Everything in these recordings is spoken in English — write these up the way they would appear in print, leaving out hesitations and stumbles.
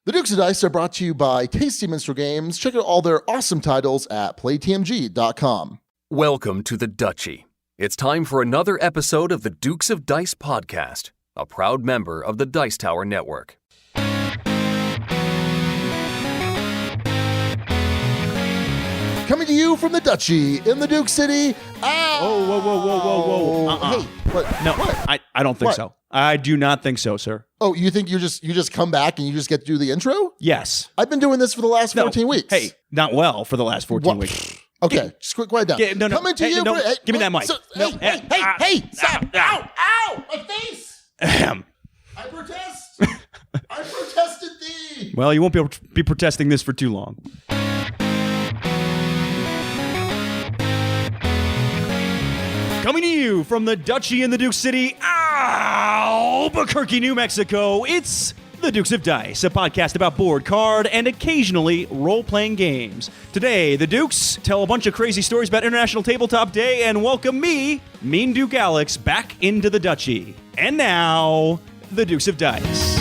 The Dukes of Dice are brought to you by Tasty Minstrel Games. Check out all their awesome titles at playtmg.com. Welcome to the Duchy. It's time for another episode of the Dukes of Dice podcast, a proud member of the Dice Tower Network. Coming to you from the Duchy in the Duke City. Whoa. Hey, what? No, What? I don't think What? so. I do not think so, sir. Oh, you think you just come back and you just get to do the intro? Yes. I've been doing this for the last 14 weeks. Hey, not well for the last 14 What? weeks. Okay, just quiet down. No. Coming to Hey, you. no, hey, give me that mic. No, Hey, stop. Ow, my face. Ahem. I protest. I protested thee. Well, you won't be able to be protesting this for too long. Coming to you from the Duchy in the Duke City, Albuquerque, New Mexico, it's the Dukes of Dice, a podcast about board, card, and occasionally role-playing games. Today, the Dukes tell a bunch of crazy stories about International Tabletop Day and welcome me, Mean Duke Alex, back into the Duchy. And now, the Dukes of Dice.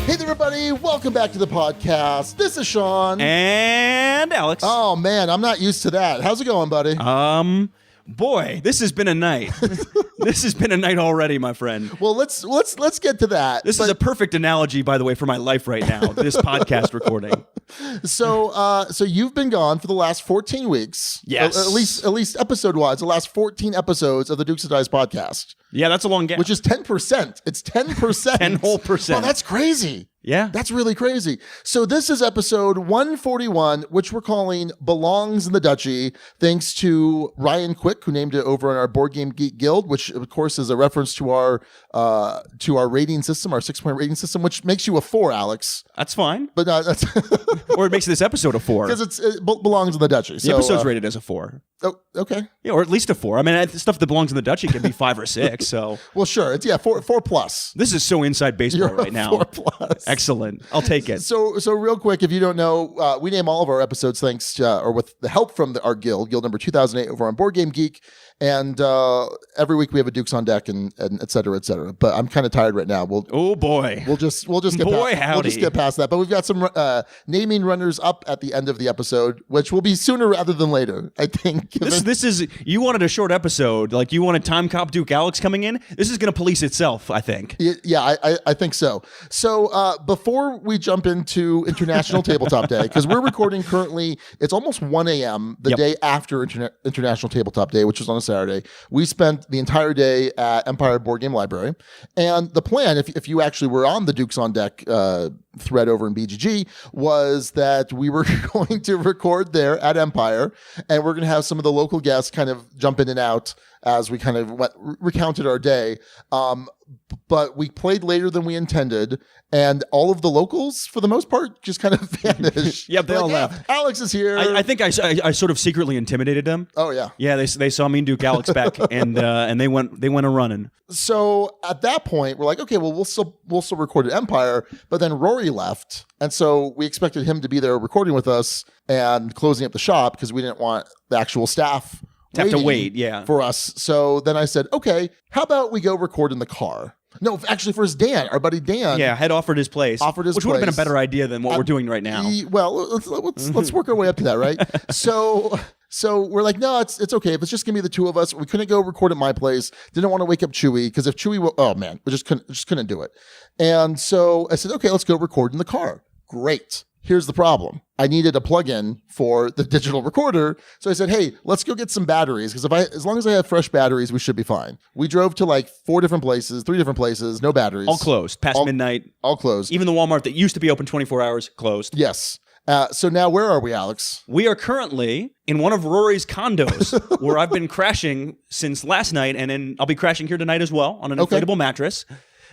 Hey there, everybody. Welcome back to the podcast. This is Sean. And Alex. Oh, man, I'm not used to that. How's it going, buddy? Boy, this has been a night. This has been a night already, my friend. Well, let's get to that. This is a perfect analogy, by the way, for my life right now, this podcast recording. So you've been gone for the last 14 weeks. Yes. At least episode-wise, the last 14 episodes of the Dukes of Dice podcast. Yeah, that's a long gap. Which is 10%. It's 10%. 10 whole percent. Oh, that's crazy. Yeah. That's really crazy. So this is episode 141, which we're calling Belongs in the Duchy, thanks to Ryan Quick, who named it over in our Board Game Geek Guild, which of course is a reference to our rating system, our 6-point rating system, which makes you a 4, Alex. That's fine. But that's Or it makes this episode a 4. because it belongs in the Duchy. The So, episode's rated as a 4. Oh, okay. Yeah, or at least a 4. I mean, stuff that belongs in the Duchy can be 5 or 6, so. Well, sure. It's 4 plus. This is so inside baseball You're right a now. 4 plus. Excellent. I'll take it. So real quick, if you don't know, we name all of our episodes thanks to, or with the help from our guild number 2008 over on Board Game Geek. And every week we have a Dukes on deck and et cetera, et cetera. But I'm kind of tired right now. Oh boy. We'll just get past that. But we've got some naming runners up at the end of the episode, which will be sooner rather than later, I think. This is, you wanted a short episode, like you wanted Time Cop Duke Alex coming in. This is going to police itself, I think. Yeah, I think so. So before we jump into International Tabletop Day, because we're recording currently, it's almost 1 a.m. the day after International Tabletop Day, which was on a Saturday. We spent the entire day at Empire Board Game Library. And the plan, if you actually were on the Dukes on Deck thread over in BGG, was that we were going to record there at Empire, and we're going to have some of the local guests kind of jump in and out as we kind of recounted our day. But we played later than we intended, and all of the locals, for the most part, just kind of vanished. Yep, they all left. Alex is here. I think I sort of secretly intimidated them. Oh yeah. Yeah, they saw me and Duke Alex back, and they went a running. So at that point, we're like, okay, well, we'll still record at Empire, but then Rory left, and so we expected him to be there recording with us and closing up the shop because we didn't want the actual staff have to wait, yeah, for us. So then I said, okay, how about we go record in the car? No, actually, first Dan, our buddy Dan, had offered his place, which would have been a better idea than what we're doing right now. Well, let's work our way up to that, right? So we're like, no, it's okay. If it's just gonna be the two of us, we couldn't go record at my place. Didn't want to wake up Chewy because if Chewy, we just couldn't do it. And so I said, okay, let's go record in the car. Great. Here's the problem. I needed a plug-in for the digital recorder. So I said, hey, let's go get some batteries. Because as long as I have fresh batteries, we should be fine. We drove to like 3 different places, no batteries. All closed, past midnight. All closed. Even the Walmart that used to be open 24 hours, closed. Yes. So now where are we, Alex? We are currently in one of Rory's condos where I've been crashing since last night. And then I'll be crashing here tonight as well on an inflatable mattress.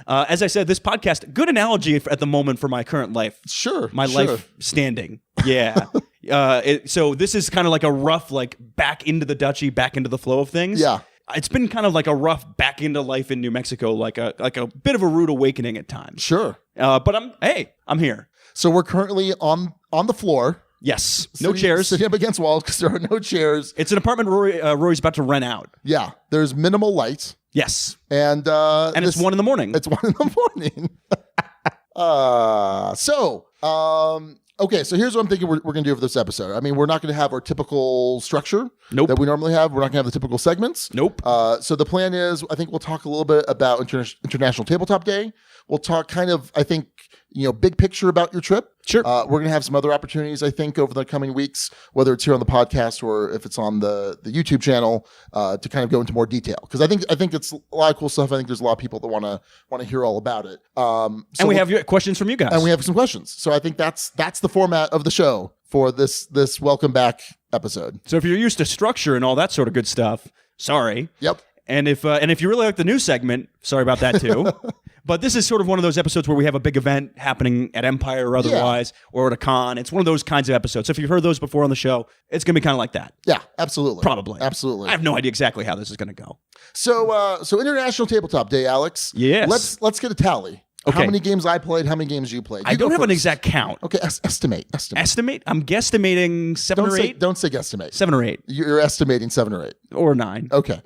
As I said, this podcast, good analogy at the moment for my current life. Sure. My life standing. Yeah. So this is kind of like a rough, like back into the Duchy, back into the flow of things. Yeah. It's been kind of like a rough back into life in New Mexico, like a bit of a rude awakening at times. Sure. But I'm here. So we're currently on the floor. Yes. No chairs. Sitting up against walls because there are no chairs. It's an apartment Rory's about to rent out. Yeah. There's minimal light. Yes. And it's 1 in the morning. It's 1 in the morning. Okay, so here's what I'm thinking we're going to do for this episode. I mean, we're not going to have our typical structure that we normally have. We're not going to have the typical segments. Nope. So the plan is, I think we'll talk a little bit about International Tabletop Day. We'll talk kind of, I think, big picture about your trip. Sure. We're going to have some other opportunities, I think, over the coming weeks, whether it's here on the podcast or if it's on the YouTube channel, to kind of go into more detail. Because I think it's a lot of cool stuff. I think there's a lot of people that want to hear all about it. And we have questions from you guys. And we have some questions. So I think that's the format of the show for this welcome back episode. So if you're used to structure and all that sort of good stuff, sorry. Yep. And if you really like the news segment, sorry about that too. But this is sort of one of those episodes where we have a big event happening at Empire or otherwise, or at a con. It's one of those kinds of episodes. So if you've heard those before on the show, it's going to be kind of like that. Yeah, absolutely. Probably. Absolutely. I have no idea exactly how this is going to go. So International Tabletop Day, Alex. Yes. Let's get a tally. Okay. How many games I played, how many games you played? I don't have an exact count. Okay, estimate. Estimate? I'm guesstimating 7 or 8. Don't say guesstimate. 7 or 8. You're estimating 7 or 8. Or 9. Okay.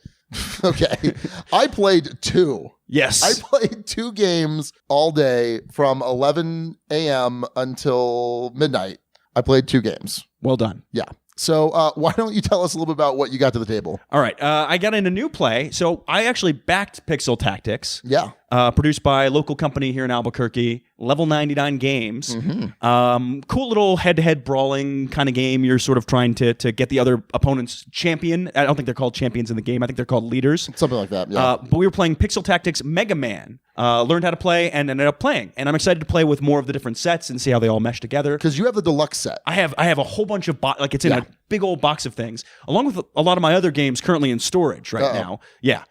Okay. I played 2. Yes. I played 2 games all day from 11 a.m. until midnight. I played 2 games. Well done. Yeah. So why don't you tell us a little bit about what you got to the table? All right. I got in a new play. So I actually backed Pixel Tactics. Yeah. Produced by a local company here in Albuquerque, Level 99 Games. Mm-hmm. Cool little head-to-head brawling kind of game. You're sort of trying to get the other opponent's champion. I don't think they're called champions in the game. I think they're called leaders. Something like that, yeah. But we were playing Pixel Tactics Mega Man. Learned how to play and ended up playing. And I'm excited to play with more of the different sets and see how they all mesh together. Because you have the deluxe set. I have a whole bunch of it's in a big old box of things, along with a lot of my other games currently in storage right now. Yeah.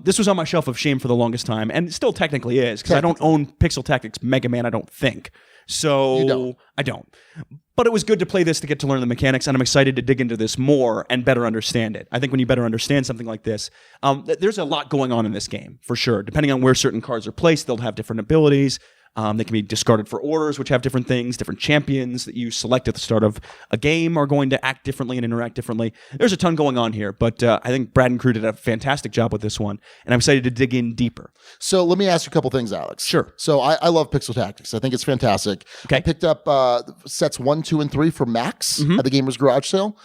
This was on my shelf of shame for the longest time, and it still technically is, because I don't own Pixel Tactics Mega Man, I don't think. So you don't. I don't. But it was good to play this to get to learn the mechanics, and I'm excited to dig into this more and better understand it. I think when you better understand something like this, there's a lot going on in this game, for sure. Depending on where certain cards are placed, they'll have different abilities. They can be discarded for orders, which have different things. Different champions that you select at the start of a game are going to act differently and interact differently. There's a ton going on here, but I think Brad and crew did a fantastic job with this one, and I'm excited to dig in deeper. So let me ask you a couple things, Alex. Sure. So I love Pixel Tactics. I think it's fantastic. Okay. I picked up sets 1, 2, and 3 for Max at the Gamers Garage sale.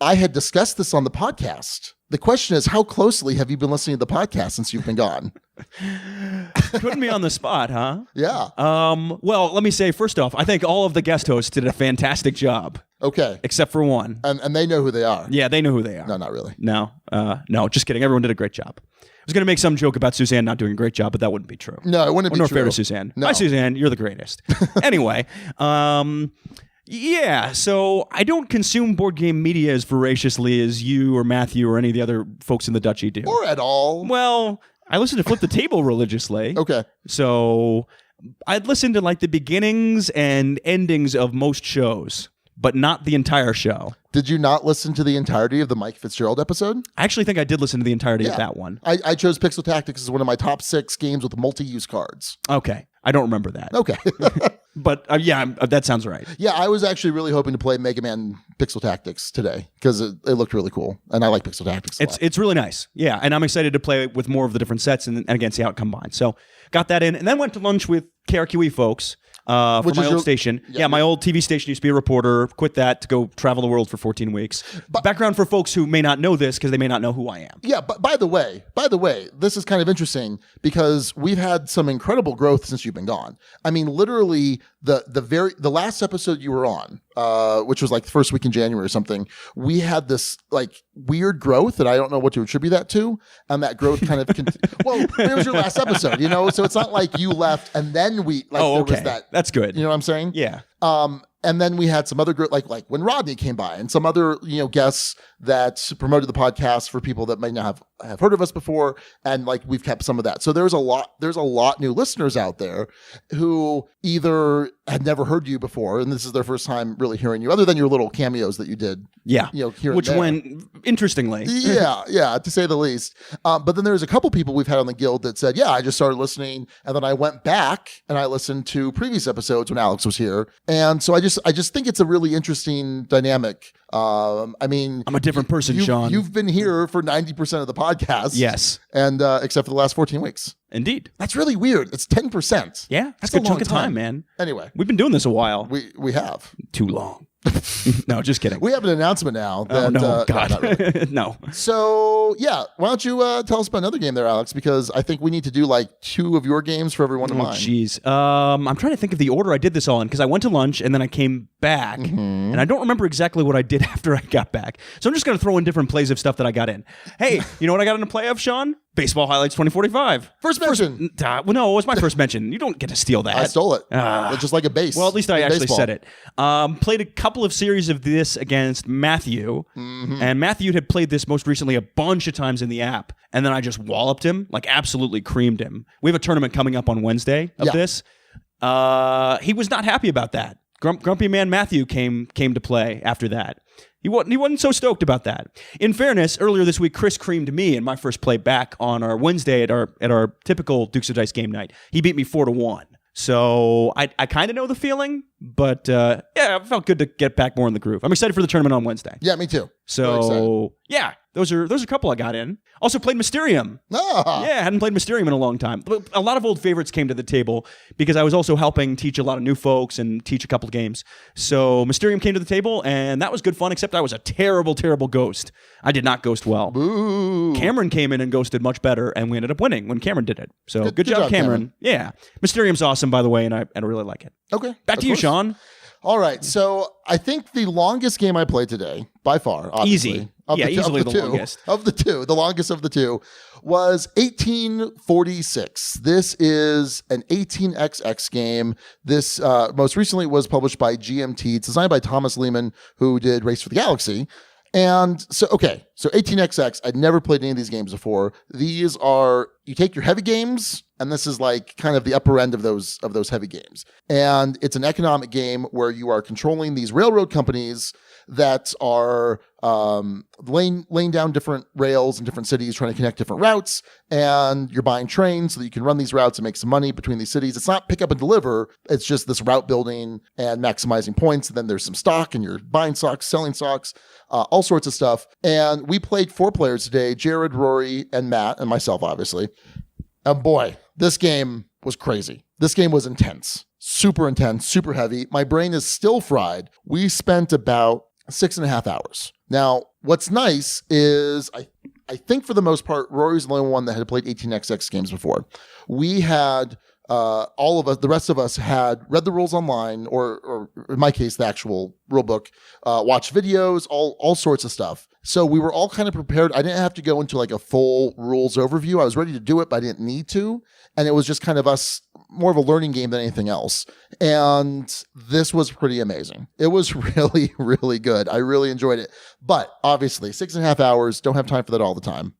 I had discussed this on the podcast. The question is, how closely have you been listening to the podcast since you've been gone? Putting me on the spot, huh? Yeah. Well, let me say, first off, I think all of the guest hosts did a fantastic job. Okay. Except for one. And they know who they are. Yeah, they know who they are. No, not really. No, just kidding. Everyone did a great job. I was going to make some joke about Suzanne not doing a great job, but that wouldn't be true. No, it wouldn't be true. Nor fair to Suzanne. No. Hi, Suzanne. You're the greatest. Anyway, yeah, so I don't consume board game media as voraciously as you or Matthew or any of the other folks in the Duchy do. Or at all. Well, I listen to Flip the Table religiously. Okay. So I'd listen to like the beginnings and endings of most shows, but not the entire show. Did you not listen to the entirety of the Mike Fitzgerald episode? I actually think I did listen to the entirety of that one. I chose Pixel Tactics as one of my top 6 games with multi-use cards. Okay. I don't remember that. Okay. But yeah, that sounds right. Yeah, I was actually really hoping to play Mega Man Pixel Tactics today because it looked really cool. And I like Pixel Tactics a lot. It's really nice. Yeah, and I'm excited to play with more of the different sets and again, see how it combines. So got that in. And then went to lunch with KRQE folks. For my old station. Yeah, my old TV station used to be a reporter. Quit that to go travel the world for 14 weeks. Background for folks who may not know this because they may not know who I am. Yeah, but by the way, this is kind of interesting because we've had some incredible growth since you've been gone. I mean, literally the last episode you were on, which was like the first week in January or something, we had this like weird growth that I don't know what to attribute that to, and that growth kind of well, it was your last episode, so it's not like you left and then we like there was that. That's good. You know what I'm saying? Yeah. And then we had some other like when Rodney came by and some other guests that promoted the podcast for people that might not have heard of us before, and like we've kept some of that. So there's a lot new listeners out there who either had never heard you before and this is their first time really hearing you, other than your little cameos that you did. Yeah. Here which and there. went interestingly. Yeah, to say the least. But then there's a couple people we've had on the guild that said, yeah, I just started listening, and then I went back and I listened to previous episodes when Alex was here, and so I just think it's a really interesting dynamic I mean, I'm a different person, Sean. You've been here for 90% of the podcast. Yes. And except for the last 14 weeks. Indeed. That's really weird. It's 10%. Yeah. That's a a good chunk long of time, man. Anyway. We've been doing this a while. We have. Too long. No, just kidding. We have an announcement now. That, oh, no, God. No, not really. No. So, yeah. Why don't you tell us about another game there, Alex? Because I think we need to do like 2 of your games for every one of mine. Jeez. I'm trying to think of the order I did this all in because I went to lunch and then I came back and I don't remember exactly what I did after I got back. So I'm just going to throw in different plays of stuff that I got in. Hey, you know what I got in a play of, Sean? Baseball Highlights 2045. First mention. Well, no, it was my first mention. You don't get to steal that. I stole it. It's just like a base. Well, at least I actually baseball. said it. Played a couple of series of this against Matthew, and Matthew had played this most recently a bunch of times in the app, and then I just walloped him, like absolutely creamed him. We have a tournament coming up on Wednesday of this. He was not happy about that. Grumpy Man Matthew came to play after that. He wasn't so stoked about that. In fairness, earlier this week, Chris creamed me in my first play back on our Wednesday at our typical Dukes of Dice game night. He beat me 4-1. So I kind of know the feeling, but yeah, it felt good to get back more in the groove. I'm excited for the tournament on Wednesday. Yeah, me too. So yeah, those are a couple I got in. Also played Mysterium. Ah. Yeah, hadn't played Mysterium in a long time. But a lot of old favorites came to the table because I was also helping teach a lot of new folks and teach a couple of games. So Mysterium came to the table, and that was good fun, except I was a terrible, terrible ghost. I did not ghost well. Boo. Cameron came in and ghosted much better, and we ended up winning when Cameron did it. So good job, Cameron. Yeah. Mysterium's awesome, by the way, and I really like it. Okay. Back to you, Sean. All right. So I think the longest game I played today, by far, obviously, easy. Easily the longest. Of the two, the longest of the two, was 1846. This is an 18xx game. This most recently was published by GMT. It's designed by Thomas Lehman, who did Race for the Galaxy. And so 18xx, I'd never played any of these games before. These are, you take your heavy games, and this is like kind of the upper end of those heavy games. And it's an economic game where you are controlling these railroad companies that are laying down different rails in different cities, trying to connect different routes, and you're buying trains so that you can run these routes and make some money between these cities. It's not pick up and deliver. It's just this route building and maximizing points. And then there's some stock, and you're buying stocks, selling stocks, all sorts of stuff. And we played 4 players today, Jared, Rory, and Matt, and myself, obviously. And boy, this game was crazy. This game was intense, super heavy. My brain is still fried. We spent about 6.5 hours. Now, what's nice is I think for the most part, Rory's the only one that had played 18xx games before. We had all of us, the rest of us had read the rules online, or in my case, the actual rule book, watched videos, all sorts of stuff. So we were all kind of prepared. I didn't have to go into like a full rules overview. I was ready to do it, but I didn't need to. And it was just kind of us, more of a learning game than anything else. And this was pretty amazing. It was really, really good. I really enjoyed it. But obviously, 6.5 hours, don't have time for that all the time.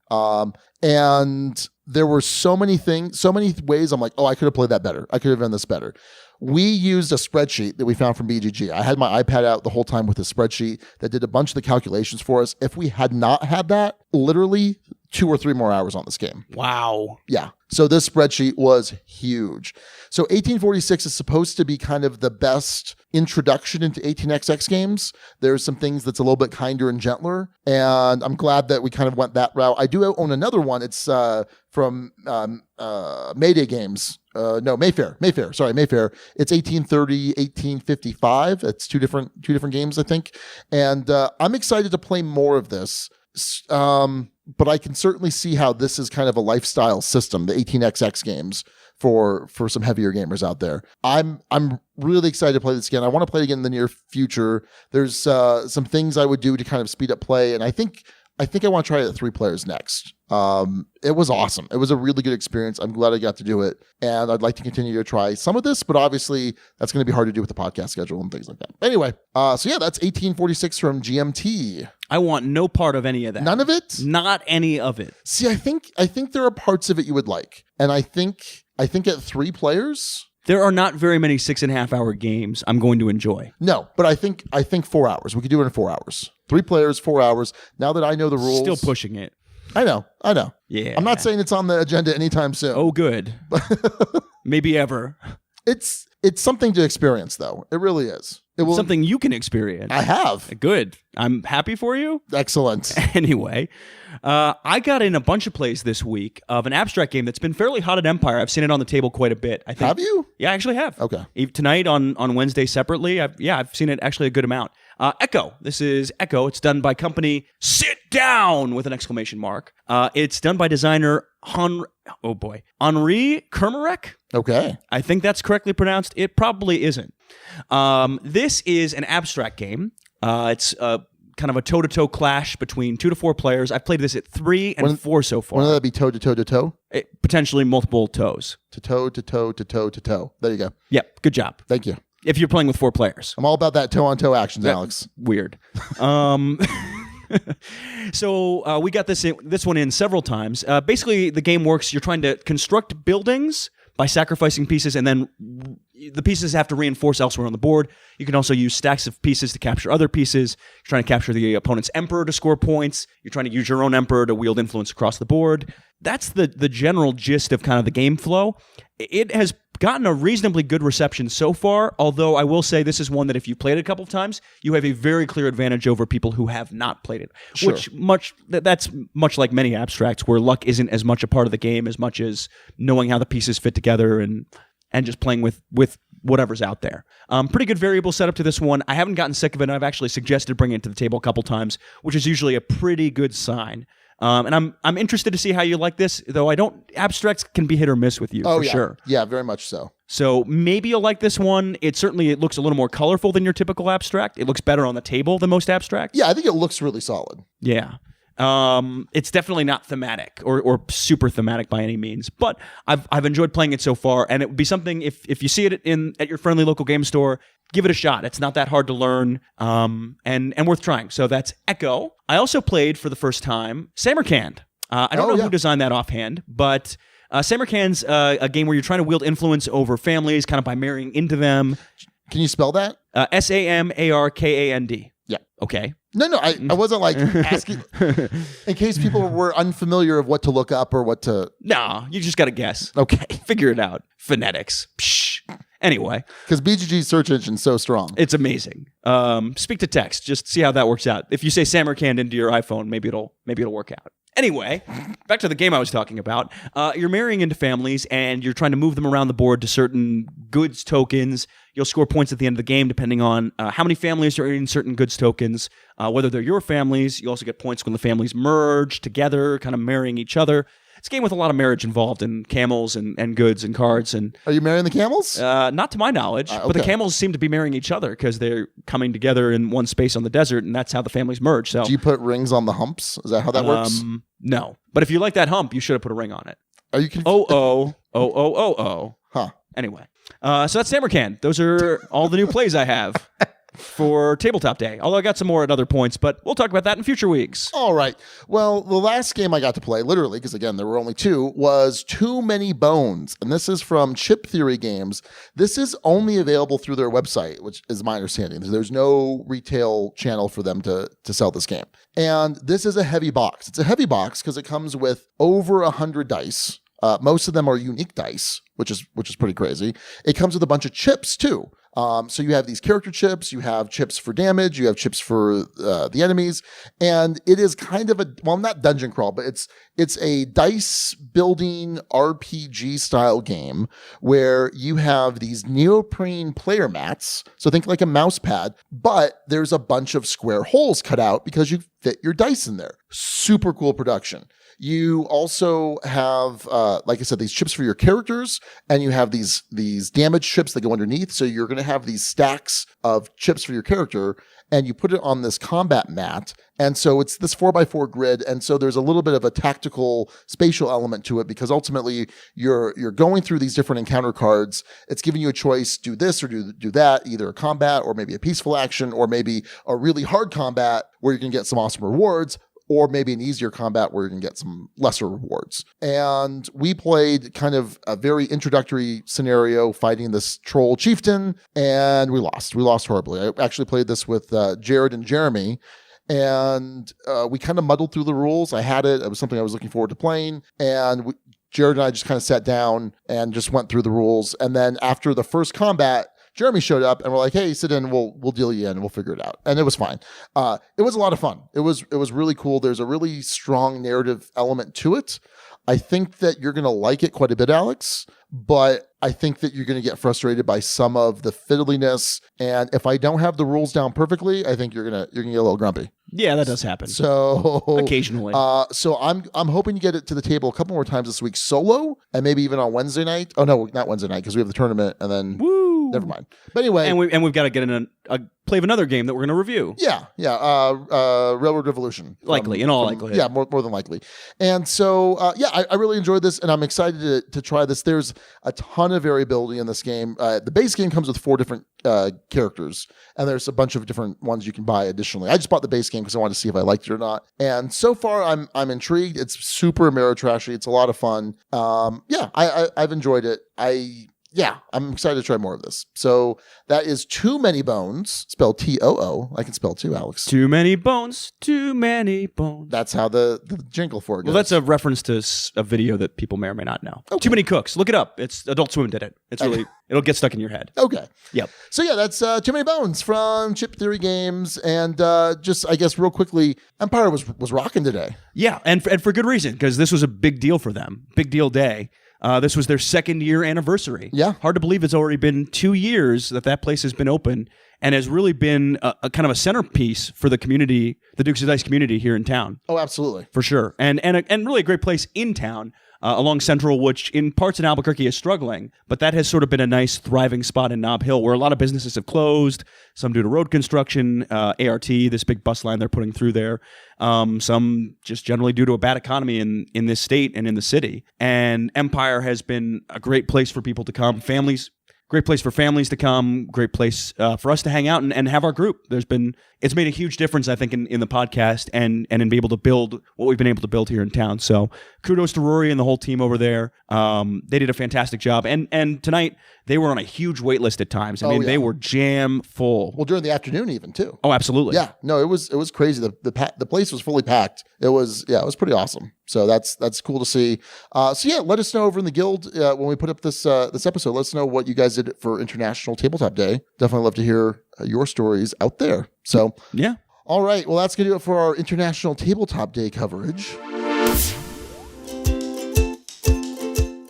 And there were so many things, so many ways I'm like, oh, I could have played that better. I could have done this better. We used a spreadsheet that we found from BGG. I had my iPad out the whole time with a spreadsheet that did a bunch of the calculations for us. If we had not had that, literally 2 or 3 more hours on this game. Wow. Yeah. So this spreadsheet was huge. So 1846 is supposed to be kind of the best introduction into 18xx games. There's some things that's a little bit kinder and gentler, and I'm glad that we kind of went that route. I do own another one. It's from Mayday Games. Mayfair. Sorry, Mayfair. It's 1830, 1855. It's two different games, I think. And I'm excited to play more of this. But I can certainly see how this is kind of a lifestyle system, the 18xx games, for some heavier gamers out there. I'm really excited to play this again. I want to play it again in the near future. There's some things I would do to kind of speed up play, and I think I want to try it at 3 players next. It was awesome. It was a really good experience. I'm glad I got to do it, and I'd like to continue to try some of this, but obviously that's going to be hard to do with the podcast schedule and things like that. Anyway, so yeah, that's 1846 from GMT. I want no part of any of that. None of it? Not any of it. See, I think there are parts of it you would like, and I think at 3 players. There are not very many 6.5 hour games I'm going to enjoy. No, but I think 4 hours. We could do it in 4 hours. 3 players, 4 hours. Now that I know the rules. Still pushing it. I know. Yeah. I'm not saying it's on the agenda anytime soon. Oh, good. Maybe ever. It's something to experience, though. It really is. something you can experience. I have. Good. I'm happy for you. Excellent. Anyway, I got in a bunch of plays this week of an abstract game that's been fairly hot at Empire. I've seen it on the table quite a bit. I think. Have you? Yeah, I actually have. Okay. Tonight on Wednesday separately. I've seen it actually a good amount. Echo. This is Echo. It's done by company Sit Down with an exclamation mark. It's done by designer Henri Kermarek. Okay. I think that's correctly pronounced. It probably isn't. This is an abstract game. It's kind of a toe-to-toe clash between 2 to 4 players. I've played this at 3 and 4 so far. Wouldn't that be toe to toe to toe? Potentially multiple toes. To toe to toe to toe to toe. There you go. Yep. Good job. Thank you. If you're playing with 4 players. I'm all about that toe-on-toe actions, Alex. Weird. So we got this one in several times. Basically, the game works. You're trying to construct buildings by sacrificing pieces, and then the pieces have to reinforce elsewhere on the board. You can also use stacks of pieces to capture other pieces. You're trying to capture the opponent's emperor to score points. You're trying to use your own emperor to wield influence across the board. That's the general gist of kind of the game flow. It has gotten a reasonably good reception so far, although I will say this is one that if you played it a couple of times, you have a very clear advantage over people who have not played it. Sure. That's much like many abstracts where luck isn't as much a part of the game as much as knowing how the pieces fit together and just playing with whatever's out there. Pretty good variable setup to this one. I haven't gotten sick of it, and I've actually suggested bringing it to the table a couple times, which is usually a pretty good sign. And I'm interested to see how you like this, though abstracts can be hit or miss with you, for sure. Yeah, very much so. So maybe you'll like this one. It looks a little more colorful than your typical abstract. It looks better on the table than most abstracts. Yeah, I think it looks really solid. Yeah. It's definitely not thematic or super thematic by any means, but I've enjoyed playing it so far, and it would be something if you see it at your friendly local game store, give it a shot. It's not that hard to learn, and worth trying. So that's Echo. I also played for the first time Samarkand. I don't know who designed that offhand, but Samarkand's a game where you're trying to wield influence over families, kind of by marrying into them. Can you spell that? Samarkand. Yeah. Okay. No, I wasn't like asking in case people were unfamiliar of what to look up or what to. No, you just got to guess. Okay. Figure it out. Phonetics. Psh. Anyway. Because BGG's search engine's so strong. It's amazing. Speak to text. Just see how that works out. If you say Samarkand into your iPhone, maybe it'll work out. Anyway, back to the game I was talking about. You're marrying into families, and you're trying to move them around the board to certain goods tokens. You'll score points at the end of the game depending on how many families are in certain goods tokens, whether they're your families. You also get points when the families merge together, kind of marrying each other. It's a game with a lot of marriage involved, and camels and goods and cards. And are you marrying the camels? Not to my knowledge, okay. But the camels seem to be marrying each other because they're coming together in one space on the desert, and that's how the families merge. So, do you put rings on the humps? Is that how that works? No, but if you like that hump, you should have put a ring on it. Are you confused? Oh. Huh. Anyway, so that's Samarkand. Those are all the new plays I have for Tabletop Day. Although I got some more at other points, but we'll talk about that in future weeks. All right. Well, the last game I got to play, literally, because again, there were only 2, was Too Many Bones. And this is from Chip Theory Games. This is only available through their website, which is my understanding. There's no retail channel for them to sell this game. And this is a heavy box. It's a heavy box because it comes with over 100 dice. Most of them are unique dice, which is pretty crazy. It comes with a bunch of chips too. So you have these character chips, you have chips for damage, you have chips for the enemies, and it is kind of not dungeon crawl, but it's a dice building RPG style game where you have these neoprene player mats. So think like a mouse pad, but there's a bunch of square holes cut out because you fit your dice in there. Super cool production. You also have, like I said, these chips for your characters, and you have these damage chips that go underneath. So you're going to have these stacks of chips for your character, and you put it on this combat mat. And so it's this 4x4 grid. And so there's a little bit of a tactical spatial element to it because ultimately you're going through these different encounter cards. It's giving you a choice, do this or do that, either a combat or maybe a peaceful action or maybe a really hard combat where you can get some awesome rewards, or maybe an easier combat where you can get some lesser rewards. And we played kind of a very introductory scenario fighting this troll chieftain, and we lost. We lost horribly. I actually played this with Jared and Jeremy, and we kind of muddled through the rules. I had it. It was something I was looking forward to playing, and Jared and I just kind of sat down and just went through the rules. And then after the first combat, Jeremy showed up and we're like, hey, sit in, we'll deal you in, we'll figure it out. And it was fine. It was a lot of fun. It was really cool. There's a really strong narrative element to it. I think that you're going to like it quite a bit, Alex, but I think that you're going to get frustrated by some of the fiddliness. And if I don't have the rules down perfectly, I think you're going to get a little grumpy. Yeah, that does happen. So occasionally. So I'm hoping to get it to the table a couple more times this week solo, and maybe even on Wednesday night. Oh no, not Wednesday night because we have the tournament, and then never mind. But anyway, and we've got to get in a play of another game that we're going to review. Yeah. Railroad Revolution, likely in all likelihood. Yeah, more than likely. And so I really enjoyed this, and I'm excited to try this. There's a ton of variability in this game. The base game comes with 4 different characters, and there's a bunch of different ones you can buy additionally. I just bought the base game because I wanted to see if I liked it or not. And so far, I'm intrigued. It's super Ameritrashy. It's a lot of fun. I've enjoyed it. I'm excited to try more of this. So that is Too Many Bones, spelled T-O-O. I can spell too, Alex. Too many bones, too many bones. That's how the jingle for it goes. Well, that's a reference to a video that people may or may not know. Okay. Too Many Cooks. Look it up. It's Adult Swim did it. It's really, it'll get stuck in your head. Okay. Yep. So yeah, that's Too Many Bones from Chip Theory Games. And just, I guess, real quickly, Empire was rocking today. Yeah, and for good reason, because this was a big deal for them. Big deal day. This was their 2nd year anniversary. Yeah. Hard to believe it's already been 2 years that place has been open and has really been a kind of a centerpiece for the community, the Dukes of Dice community here in town. Oh, absolutely. For sure. And really a great place in town. Along Central, which in parts in Albuquerque is struggling, but that has sort of been a nice thriving spot in Nob Hill where a lot of businesses have closed, some due to road construction, ART, this big bus line they're putting through there, some just generally due to a bad economy in this state and in the city. And Empire has been a great place for people to come, great place for families to come, great place for us to hang out and have our group. It's made a huge difference, I think, in the podcast and in being able to build what we've been able to build here in town. So kudos to Rory and the whole team over there. They did a fantastic job. And tonight, they were on a huge wait list at times. I mean, they were jam full. Well, during the afternoon even, too. Oh, absolutely. Yeah. No, it was crazy. The place was fully packed. It was pretty awesome. So that's cool to see. Let us know over in the guild when we put up this episode. Let us know what you guys did for International Tabletop Day. Definitely love to hear your stories out there. So yeah. All right. Well, that's going to do it for our International Tabletop Day coverage.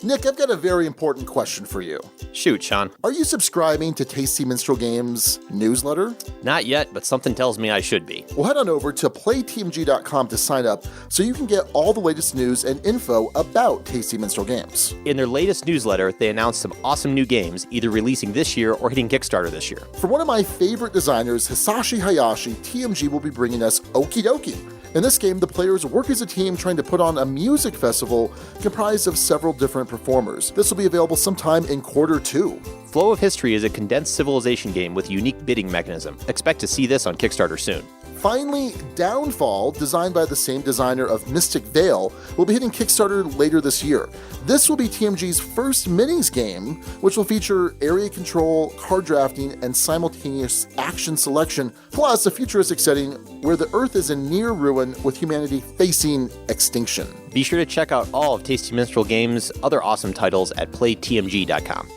Nick, I've got a very important question for you. Shoot, Sean. Are you subscribing to Tasty Minstrel Games newsletter? Not yet, but something tells me I should be. Well, head on over to playtmg.com to sign up so you can get all the latest news and info about Tasty Minstrel Games. In their latest newsletter, they announced some awesome new games, either releasing this year or hitting Kickstarter this year. For one of my favorite designers, Hisashi Hayashi, TMG will be bringing us Okie Dokie. In this game, the players work as a team trying to put on a music festival comprised of several different performers. This will be available sometime in Q2. Flow of History is a condensed civilization game with a unique bidding mechanism. Expect to see this on Kickstarter soon. Finally, Downfall, designed by the same designer of Mystic Vale, will be hitting Kickstarter later this year. This will be TMG's first minis game, which will feature area control, card drafting, and simultaneous action selection, plus a futuristic setting where the Earth is in near ruin with humanity facing extinction. Be sure to check out all of Tasty Minstrel Games' other awesome titles at playtmg.com.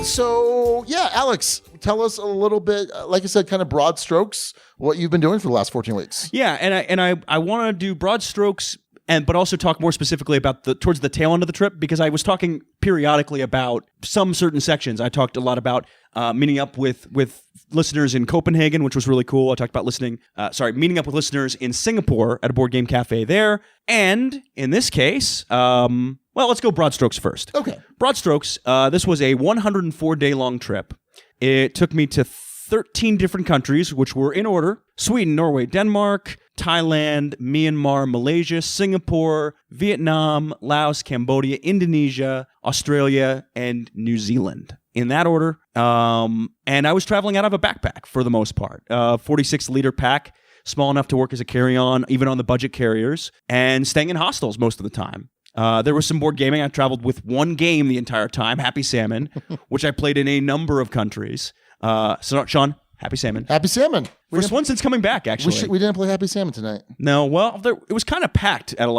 So, yeah, Alex, tell us a little bit, like I said, kind of broad strokes, what you've been doing for the last 14 weeks. Yeah, and I want to do broad strokes, but also talk more specifically about towards the tail end of the trip, because I was talking periodically about some certain sections. I talked a lot about meeting up with listeners in Copenhagen, which was really cool. I talked about meeting up with listeners in Singapore at a board game cafe there. And in this case, let's go broad strokes first. Okay. Broad strokes, this was a 104-day long trip. It took me to 13 different countries, which were in order: Sweden, Norway, Denmark, Thailand, Myanmar, Malaysia, Singapore, Vietnam, Laos, Cambodia, Indonesia, Australia, and New Zealand. In that order. And I was traveling out of a backpack for the most part. 46-liter pack, small enough to work as a carry-on, even on the budget carriers, and staying in hostels most of the time. There was some board gaming. I traveled with one game the entire time, Happy Salmon, which I played in a number of countries. So, Sean, Happy Salmon. Happy Salmon. First one since coming back, actually. We didn't play Happy Salmon tonight. No, well, it was kind of packed at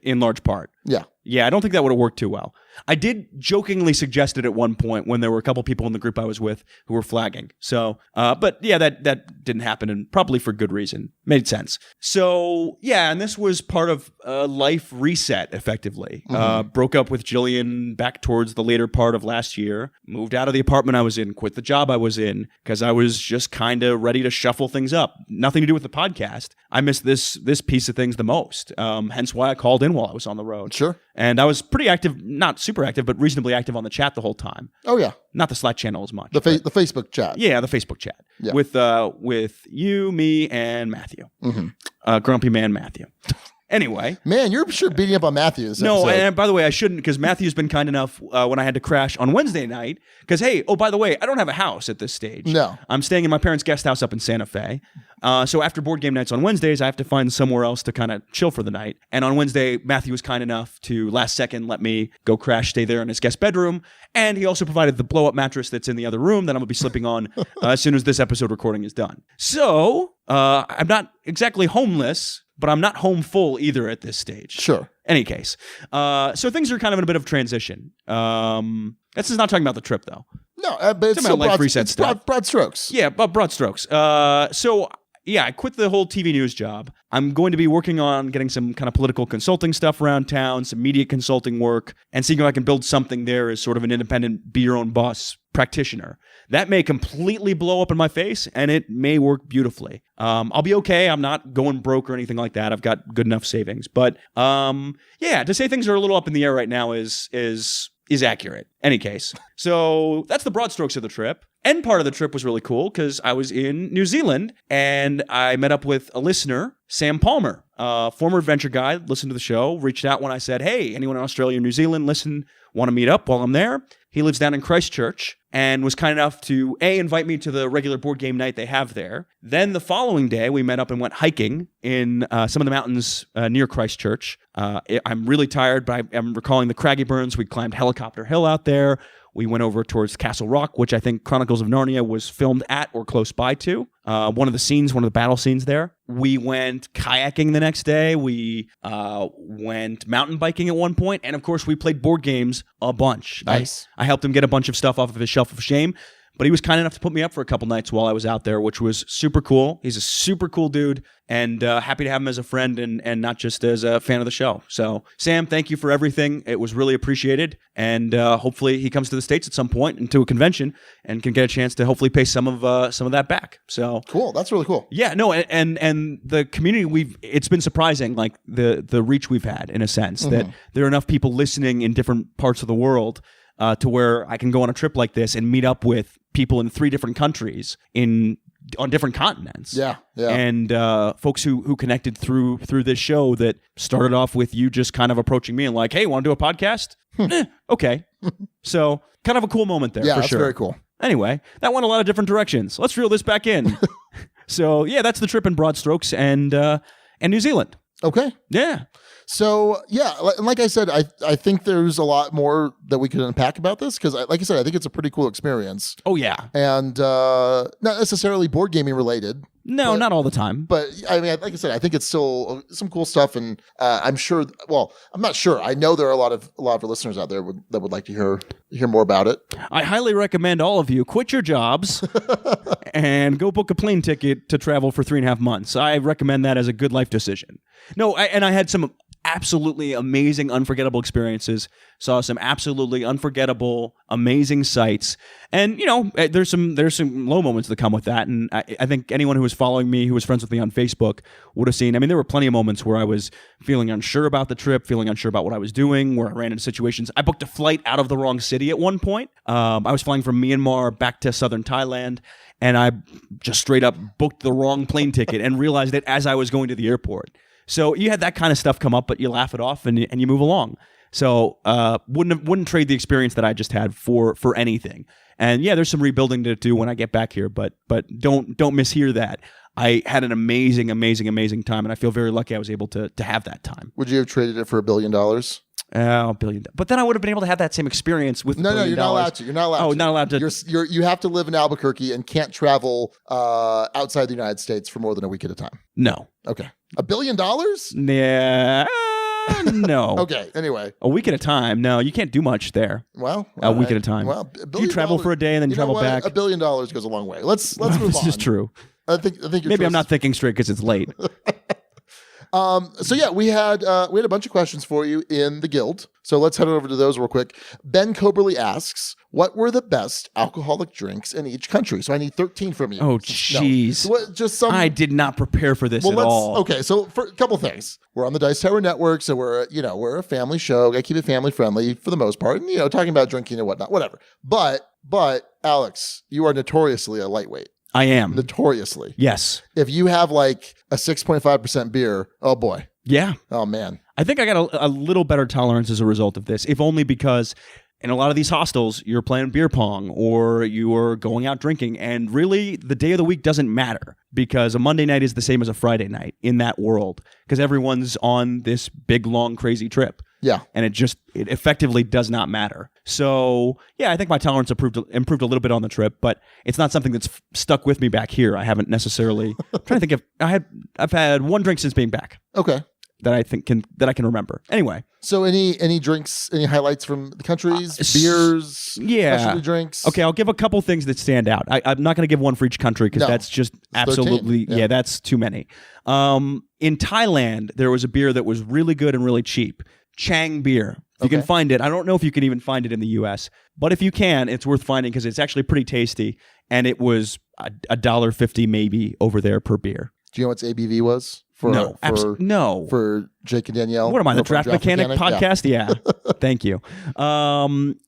in large part. Yeah. Yeah, I don't think that would have worked too well. I did jokingly suggest it at one point when there were a couple people in the group I was with who were flagging. So, but yeah, that didn't happen, and probably for good reason. Made sense. So, yeah, and this was part of a life reset, effectively. Broke up with Jillian back towards the later part of last year. Moved out of the apartment I was in, quit the job I was in, because I was just kind of ready to shuffle things up. Nothing to do with the podcast. I missed this piece of things the most. Hence why I called in while I was on the road. Sure. And I was pretty active, not super active, but reasonably active on the chat the whole time. Oh, yeah. Not the Slack channel as much. The Facebook chat. Yeah, the Facebook chat. Yeah. With you, me, and Matthew. Grumpy Man Matthew. Anyway. Man, you're sure beating up on Matthew this No, episode. and by the way, I shouldn't, because Matthew's been kind enough when I had to crash on Wednesday night. Because, hey, by the way, I don't have a house at this stage. No. I'm staying in my parents' guest house up in Santa Fe. So after board game nights on Wednesdays, I have to find somewhere else to kind of chill for the night. And on Wednesday, Matthew was kind enough to last second let me go crash, stay there in his guest bedroom. And he also provided the blow-up mattress that's in the other room that I'm going to be sleeping on as soon as this episode recording is done. So I'm not exactly homeless, but I'm not home full either at this stage. Sure. Any case. So things are kind of in a bit of transition. This is not talking about the trip, though. No, but it's still broad strokes. Yeah, but broad strokes. So, yeah, I quit the whole TV news job. I'm going to be working on getting some kind of political consulting stuff around town, some media consulting work, and seeing if I can build something there as sort of an independent, be your own boss practitioner. That may completely blow up in my face, and it may work beautifully. I'll be okay. I'm not going broke or anything like that. I've got good enough savings. But, yeah, to say things are a little up in the air right now is accurate. Any case. So that's the broad strokes of the trip. End part of the trip was really cool because I was in New Zealand and I met up with a listener, Sam Palmer, former adventure guide, listened to the show, reached out when I said, hey, anyone in Australia or New Zealand, want to meet up while I'm there? He lives down in Christchurch and was kind enough to, invite me to the regular board game night they have there. Then the following day, we met up and went hiking in some of the mountains near Christchurch. I'm really tired, but I'm recalling the Craggy Burns. We climbed Helicopter Hill out there. We went over towards Castle Rock, which I think Chronicles of Narnia was filmed at or close by to. One of the battle scenes there. We went kayaking the next day. We went mountain biking at one point. And of course, we played board games a bunch. Nice. I helped him get a bunch of stuff off of his shelf of shame. But he was kind enough to put me up for a couple nights while I was out there, which was super cool. He's a super cool dude, and happy to have him as a friend and not just as a fan of the show. So, Sam, thank you for everything. It was really appreciated, and hopefully he comes to the States at some point and to a convention and can get a chance to hopefully pay some of that back. So cool. That's really cool. Yeah, no, and the community it's been surprising, like the reach we've had in a sense that there are enough people listening in different parts of the world to where I can go on a trip like this and meet up with people in 3 different countries on different continents. Yeah. And folks who connected through this show that started off with you just kind of approaching me and like, hey, want to do a podcast? Okay. So kind of a cool moment there. Yeah, for that's sure. very cool. Anyway, that went a lot of different directions. Let's reel this back in. So yeah, that's the trip in broad strokes and New Zealand. Okay. Yeah. So, yeah, like I said, I think there's a lot more that we could unpack about this because, like I said, I think it's a pretty cool experience. Oh, yeah. And not necessarily board gaming related. No, not all the time. But, I mean, like I said, I think it's still some cool stuff. And I'm sure, well, I'm not sure. I know there are a lot of our listeners out there that would like to hear more about it. I highly recommend all of you quit your jobs and go book a plane ticket to travel for 3.5 months. I recommend that as a good life decision. No, I had some absolutely amazing, unforgettable experiences. Saw some absolutely unforgettable, amazing sights. And, there's some low moments that come with that. And I think anyone who was following me, who was friends with me on Facebook, would have seen, there were plenty of moments where I was feeling unsure about the trip, feeling unsure about what I was doing, where I ran into situations. I booked a flight out of the wrong city at one point. I was flying from Myanmar back to southern Thailand, and I just straight up booked the wrong plane ticket and realized it as I was going to the airport. So you had that kind of stuff come up, but you laugh it off and you move along. So wouldn't trade the experience that I just had for anything. And yeah, there's some rebuilding to do when I get back here, but don't mishear that. I had an amazing, amazing, amazing time, and I feel very lucky I was able to have that time. Would you have traded it for $1 billion? $1 billion. But then I would have been able to have that same experience with $1 billion. No, you're not allowed to. You're not allowed to. Oh, not allowed to. You have to live in Albuquerque and can't travel outside the United States for more than a week at a time. No. Okay. $1 billion? Yeah. No. Okay, anyway. A week at a time. No, you can't do much there. Well, a week at a time. Well, do you travel for a day and then travel back? $1 billion goes a long way. Let's move on. This is true. I think maybe I'm not thinking straight because it's late. So yeah, we had a bunch of questions for you in the guild. So let's head over to those real quick. Ben Coberly asks, what were the best alcoholic drinks in each country? So I need 13 from you. Oh, jeez. No. Just some. I did not prepare for this at all. Okay, so for a couple things. We're on the Dice Tower Network, so we're a family show. Got to keep it family friendly for the most part, and talking about drinking and whatnot, whatever. But Alex, you are notoriously a lightweight. I am. Notoriously. Yes. If you have like a 6.5% beer, oh boy. Yeah. Oh man. I think I got a little better tolerance as a result of this, if only because in a lot of these hostels, you're playing beer pong or you are going out drinking, and really the day of the week doesn't matter because a Monday night is the same as a Friday night in that world because everyone's on this big, long, crazy trip. Yeah. And it effectively does not matter. So, yeah, I think my tolerance improved a little bit on the trip, but it's not something that's stuck with me back here. I haven't necessarily I'm trying to think if I've had one drink since being back. Okay. That I think I can remember. Anyway. So any drinks, any highlights from the countries, beers, specialty drinks? Okay, I'll give a couple things that stand out. I'm not going to give one for each country because that's just absolutely, 13. Yeah, that's too many. In Thailand, there was a beer that was really good and really cheap. Chang beer. If you can find it. I don't know if you can even find it in the US, but if you can, it's worth finding because it's actually pretty tasty, and it was $1.50 maybe over there per beer. Do you know what its ABV was? No. For Jake and Danielle? What am I, the Draft Mechanic podcast? Yeah. Thank you.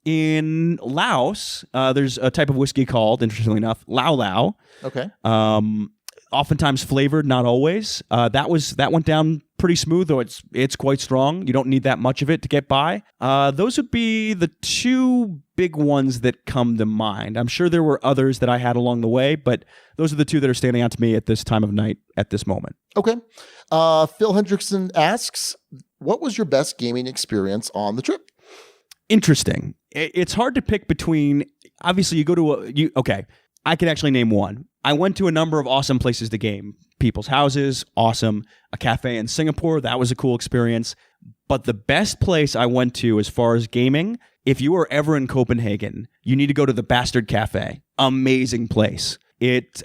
In Laos, there's a type of whiskey called, interestingly enough, Lao Lao. Okay. Oftentimes flavored, not always. That went down pretty smooth, though it's quite strong. You don't need that much of it to get by. Those would be the two big ones that come to mind. I'm sure there were others that I had along the way, but those are the two that are standing out to me at this time of night, at this moment. Okay. Phil Hendrickson asks, what was your best gaming experience on the trip? Interesting. It's hard to pick between, obviously you go to okay, I can actually name one. I went to a number of awesome places to game. People's houses, awesome. A cafe in Singapore, that was a cool experience. But the best place I went to as far as gaming, if you are ever in Copenhagen, you need to go to the Bastard Cafe. Amazing place. It's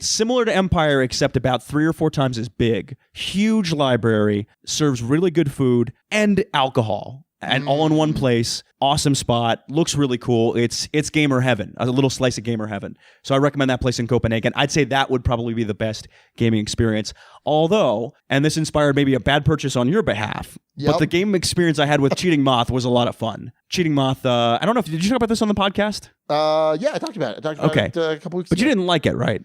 similar to Empire, except about 3 or 4 times as big. Huge library, serves really good food and alcohol. And all in one place, awesome spot, looks really cool. It's gamer heaven, a little slice of gamer heaven. So I recommend that place in Copenhagen. I'd say that would probably be the best gaming experience. Although, and this inspired maybe a bad purchase on your behalf, but the game experience I had with Cheating Moth was a lot of fun. Cheating Moth, I don't know, did you talk about this on the podcast? Yeah, I talked about it. A couple weeks ago. But you didn't like it, right?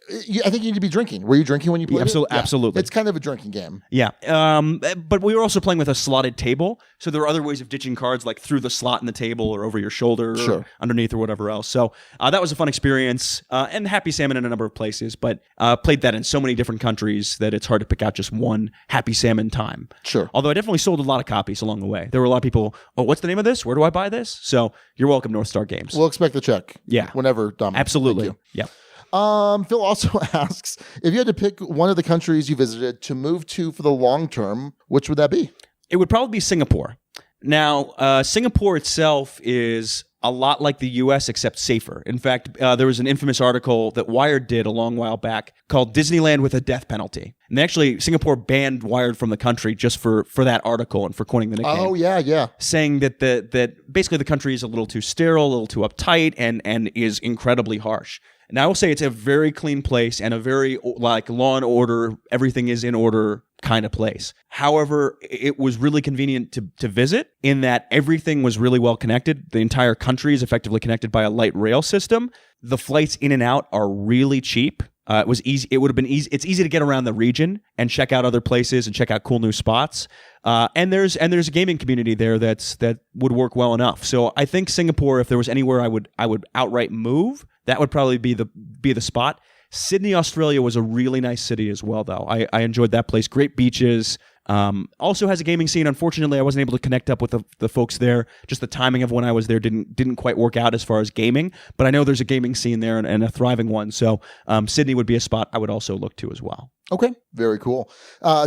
I think you need to be drinking. Were you drinking when you played it? Yeah, absolutely. It's kind of a drinking game. Yeah. But we were also playing with a slotted table. So there are other ways of ditching cards, like through the slot in the table or over your shoulder or underneath or whatever else. So that was a fun experience. And Happy Salmon in a number of places. But played that in so many different countries that it's hard to pick out just one Happy Salmon time. Sure. Although I definitely sold a lot of copies along the way. There were a lot of people, what's the name of this? Where do I buy this? So you're welcome, North Star Games. We'll expect the check. Yeah. Whenever, Dominic. Absolutely. Yeah. Phil also asks, if you had to pick one of the countries you visited to move to for the long term, which would that be? It would probably be Singapore. Now, Singapore itself is a lot like the U.S., except safer. In fact, there was an infamous article that Wired did a long while back called Disneyland with a Death Penalty. And actually, Singapore banned Wired from the country just for that article and for coining the nickname. Oh, yeah. Saying that that basically the country is a little too sterile, a little too uptight, and is incredibly harsh. And I will say it's a very clean place and a very like law and order, everything is in order kind of place. However, it was really convenient to visit in that everything was really well connected. The entire country is effectively connected by a light rail system. The flights in and out are really cheap. It was easy. It would have been easy. It's easy to get around the region and check out other places and check out cool new spots. And there's a gaming community there that would work well enough. So I think Singapore, if there was anywhere I would outright move, that would probably be the spot. Sydney, Australia was a really nice city as well, though. I enjoyed that place. Great beaches. Also has a gaming scene. Unfortunately, I wasn't able to connect up with the folks there. Just the timing of when I was there didn't quite work out as far as gaming. But I know there's a gaming scene there and a thriving one. So Sydney would be a spot I would also look to as well. Okay, very cool.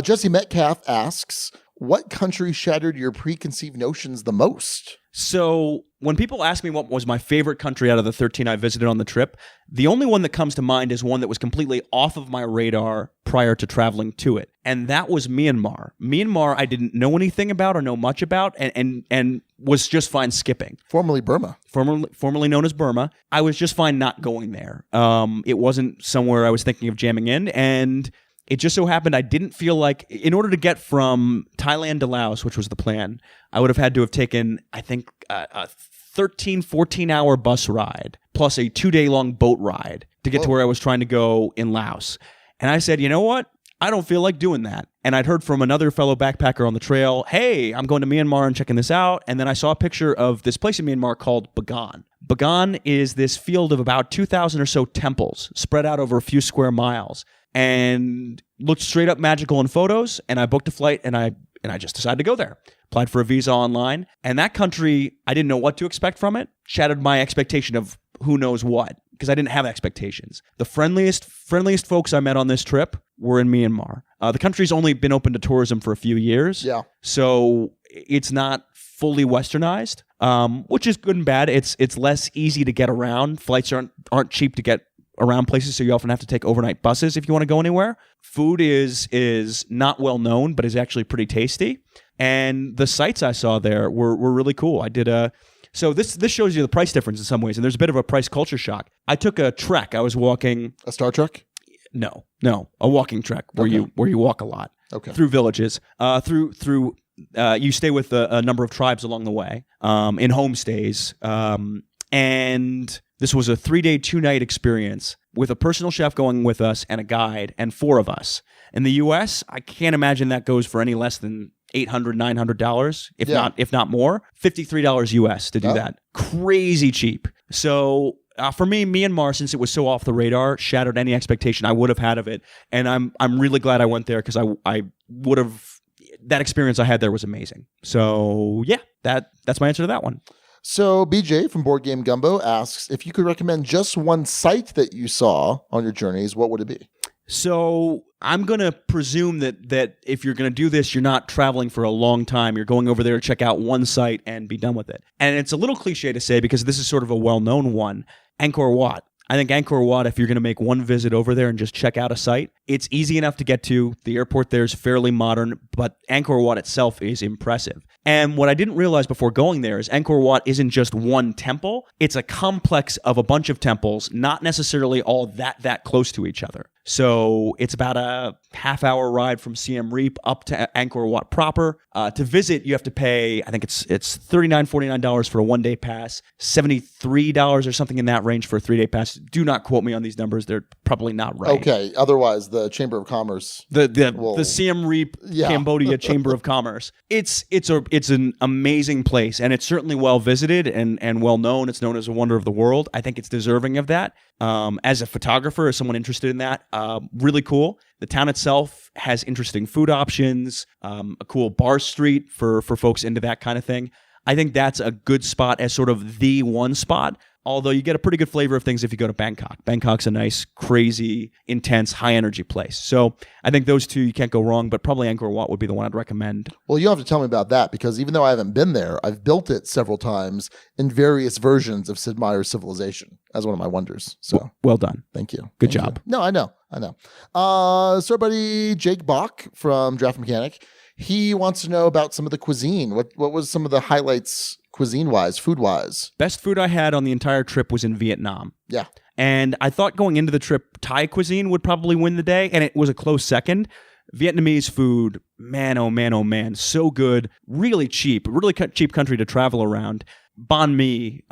Jesse Metcalf asks, what country shattered your preconceived notions the most? So when people ask me what was my favorite country out of the 13 I visited on the trip, the only one that comes to mind is one that was completely off of my radar prior to traveling to it. And that was Myanmar. Myanmar, I didn't know anything about or know much about and was just fine skipping. Formerly Burma. Formerly known as Burma. I was just fine not going there. It wasn't somewhere I was thinking of jamming in, and it just so happened I didn't feel like, in order to get from Thailand to Laos, which was the plan, I would have had to have taken, I think, a 13, 14-hour bus ride, plus a 2-day-long boat ride to get to where I was trying to go in Laos. And I said, you know what? I don't feel like doing that. And I'd heard from another fellow backpacker on the trail, hey, I'm going to Myanmar and checking this out. And then I saw a picture of this place in Myanmar called Bagan. Bagan is this field of about 2,000 or so temples spread out over a few square miles, and looked straight up magical in photos. And I booked a flight, and I just decided to go there. Applied for a visa online. And that country, I didn't know what to expect from it. Shattered my expectation of who knows what, because I didn't have expectations. The friendliest folks I met on this trip were in Myanmar. The country's only been open to tourism for a few years. Yeah. So it's not fully westernized, which is good and bad. It's less easy to get around. Flights aren't cheap to get around places, so you often have to take overnight buses if you want to go anywhere. Food is not well known, but is actually pretty tasty. And the sights I saw there were really cool. I did so this shows you the price difference in some ways, and there's a bit of a price culture shock. I took a trek. I was walking a Star Trek? No, a walking trek where you walk a lot. Okay. Through villages, through you stay with a number of tribes along the way, in homestays, and this was a 3-day, 2-night experience with a personal chef going with us and a guide and 4 of us. In the U.S., I can't imagine that goes for any less than $800, $900, if not more. $53 US to do that. Crazy cheap. So for me, Myanmar, since it was so off the radar, shattered any expectation I would have had of it. And I'm really glad I went there, because I would have, that experience I had there was amazing. So yeah, that's my answer to that one. So BJ from Board Game Gumbo asks, if you could recommend just one site that you saw on your journeys, what would it be? So I'm going to presume that if you're going to do this, you're not traveling for a long time. You're going over there to check out one site and be done with it. And it's a little cliche to say, because this is sort of a well-known one, Angkor Wat. I think Angkor Wat, if you're going to make one visit over there and just check out a site, it's easy enough to get to. The airport there is fairly modern, but Angkor Wat itself is impressive. And what I didn't realize before going there is Angkor Wat isn't just one temple. It's a complex of a bunch of temples, not necessarily all that close to each other. So it's about a half-hour ride from Siem Reap up to Angkor Wat proper. To visit, you have to pay, I think it's $39, $49 for a one-day pass, $73 or something in that range for a 3-day pass. Do not quote me on these numbers; they're probably not right. Okay. Otherwise, the Chamber of Commerce, the Siem Reap, Cambodia Chamber of Commerce. It's an amazing place, and it's certainly well visited and well known. It's known as a wonder of the world. I think it's deserving of that. As a photographer, as someone interested in that, really cool. The town itself has interesting food options, a cool bar street for folks into that kind of thing. I think that's a good spot as sort of the one spot, although you get a pretty good flavor of things if you go to Bangkok. Bangkok's a nice, crazy, intense, high-energy place. So I think those two, you can't go wrong, but probably Angkor Wat would be the one I'd recommend. Well, you have to tell me about that, because even though I haven't been there, I've built it several times in various versions of Sid Meier's Civilization as one of my wonders. So well done. Thank you. Good job. No, I know. So our buddy Jake Bach from Draft Mechanic, he wants to know about some of the cuisine. What was some of the highlights cuisine-wise, food-wise? Best food I had on the entire trip was in Vietnam. Yeah. And I thought going into the trip, Thai cuisine would probably win the day, and it was a close second. Vietnamese food, man, oh man, so good. Really cheap country to travel around. Banh mi,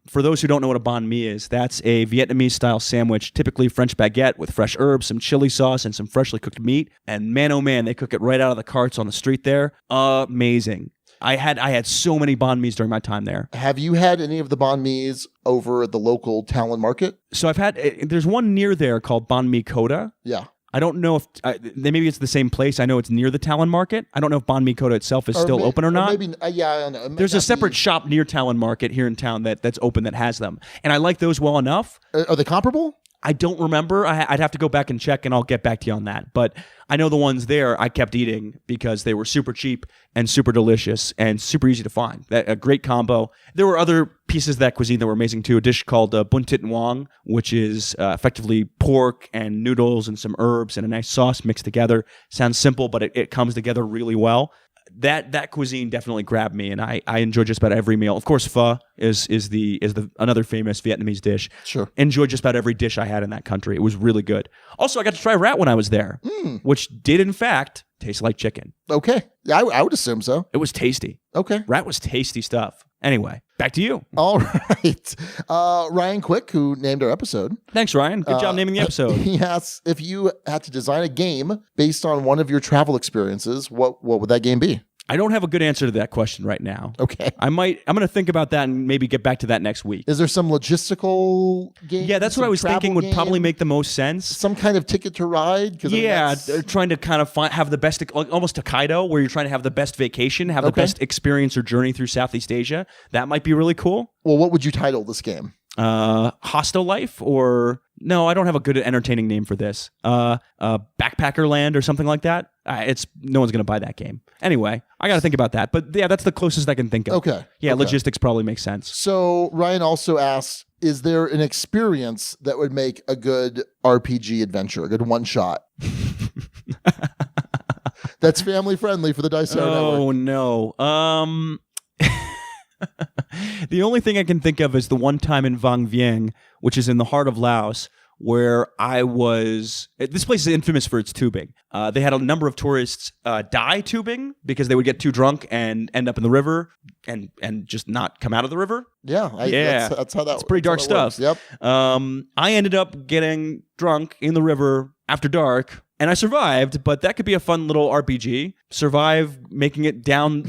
for those who don't know what a banh mi is, that's a Vietnamese-style sandwich, typically French baguette with fresh herbs, some chili sauce, and some freshly cooked meat. And man, oh man, they cook it right out of the carts on the street there. Amazing. I had so many banh mi's during my time there. Have you had any of the banh mi's over at the local Talon Market? So there's one near there called Banh Mi Kota. Yeah. I don't know if maybe it's the same place. I know it's near the Talon Market. I don't know if Banh Mi Kota itself is still open or not. Maybe, I don't know. There's a separate shop near Talon Market here in town that's open that has them, and I like those well enough. Are they comparable? I don't remember. I'd have to go back and check, and I'll get back to you on that. But I know the ones there I kept eating because they were super cheap and super delicious and super easy to find. A great combo. There were other pieces of that cuisine that were amazing too. A dish called bun tit wong, which is effectively pork and noodles and some herbs and a nice sauce mixed together. Sounds simple, but it comes together really well. That cuisine definitely grabbed me, and I enjoy just about every meal. Of course, pho is the another famous Vietnamese dish. Sure. Enjoyed just about every dish I had in that country. It was really good. Also, I got to try rat when I was there, which did in fact taste like chicken. Okay. Yeah, I would assume so. It was tasty. Okay. Rat was tasty stuff. Anyway, back to you. All right. Ryan Quick, who named our episode. Thanks, Ryan. Good job naming the episode. He asks, if you had to design a game based on one of your travel experiences, what would that game be? I don't have a good answer to that question right now. Okay. I'm going to think about that and maybe get back to that next week. Is there some logistical game? Yeah, that's what I was thinking would probably make the most sense. Some kind of Ticket to Ride? Yeah, they're trying to kind of have the best, almost Hokkaido, where you're trying to have the best vacation, have the best experience or journey through Southeast Asia. That might be really cool. Well, what would you title this game? Hostel Life, or no, I don't have a good entertaining name for this. Backpacker Land or something like that. No one's going to buy that game. Anyway, I got to think about that. But yeah, that's the closest I can think of. Okay. Yeah, okay. Logistics probably makes sense. So Ryan also asks, is there an experience that would make a good RPG adventure, a good one-shot? That's family friendly for the Dice Tower Network. Oh, no. The only thing I can think of is the one time in Vang Vieng, which is in the heart of Laos, where I was... This place is infamous for its tubing. They had a number of tourists die tubing because they would get too drunk and end up in the river and just not come out of the river. Yeah. That's how that works. It's pretty dark stuff. Yep. I ended up getting drunk in the river after dark, and I survived, but that could be a fun little RPG. Survive making it down...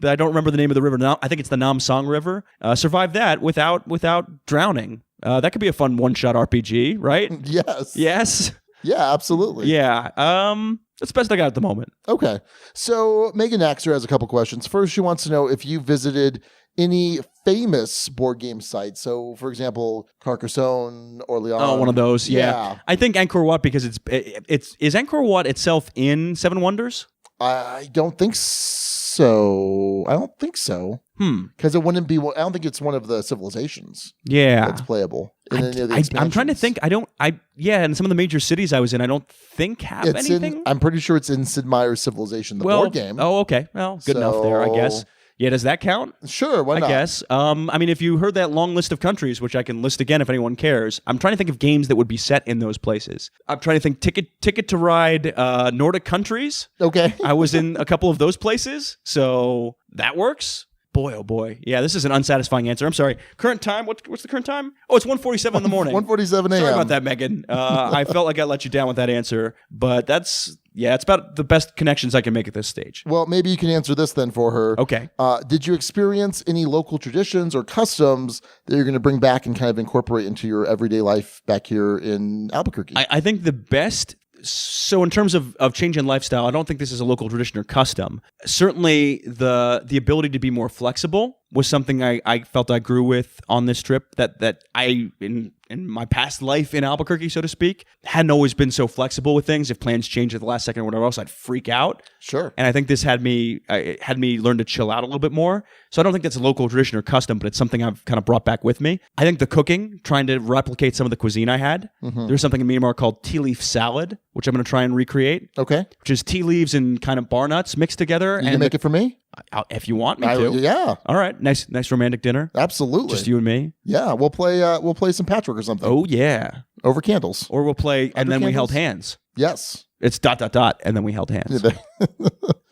I don't remember the name of the river now. I think it's the Nam Song River. Survive that without drowning. That could be a fun one-shot RPG, right? Yes. Yes? Yeah, absolutely. Yeah. That's the best I got at the moment. Okay. So Megan Axer has a couple questions. First, she wants to know if you visited any famous board game sites. So, for example, Carcassonne, Orléans. Oh, one of those. Yeah. I think Angkor Wat, because is Angkor Wat itself in Seven Wonders? I don't think so. Because it wouldn't be. I don't think it's one of the civilizations. Yeah, that's playable. In any of the I'm trying to think. And some of the major cities I was in, I don't think have anything. I'm pretty sure it's in Sid Meier's Civilization, the board game. Oh, okay. Well, good enough there, I guess. Yeah, does that count? Sure, why not? I guess. If you heard that long list of countries, which I can list again if anyone cares, I'm trying to think of games that would be set in those places. I'm trying to think Ticket to Ride Nordic countries. Okay. I was in a couple of those places, so that works. Boy, oh boy. Yeah, this is an unsatisfying answer. I'm sorry. Current time? What's the current time? Oh, it's 1:47 in the morning. 1:47 a.m. Sorry about that, Megan. I felt like I let you down with that answer, but it's about the best connections I can make at this stage. Well, maybe you can answer this then for her. Okay. Did you experience any local traditions or customs that you're going to bring back and kind of incorporate into your everyday life back here in Albuquerque? I think the best... So in terms of change in lifestyle, I don't think this is a local tradition or custom. Certainly the ability to be more flexible was something I felt I grew with on this trip that I, in my past life in Albuquerque, so to speak, hadn't always been so flexible with things. If plans changed at the last second or whatever else, I'd freak out. Sure. And I think this had me learn to chill out a little bit more. So I don't think that's a local tradition or custom, but it's something I've kind of brought back with me. I think the cooking, trying to replicate some of the cuisine I had. Mm-hmm. There's something in Myanmar called tea leaf salad, which I'm going to try and recreate. Okay. Which is tea leaves and kind of bar nuts mixed together. You can make it for me? If you want me to. Yeah. All right. Nice romantic dinner. Absolutely. Just you and me. Yeah. We'll play some Patrick or something. Oh, yeah. Over candles. Or we'll play, and then candles? we held hands. Yes. It's ... and then we held hands.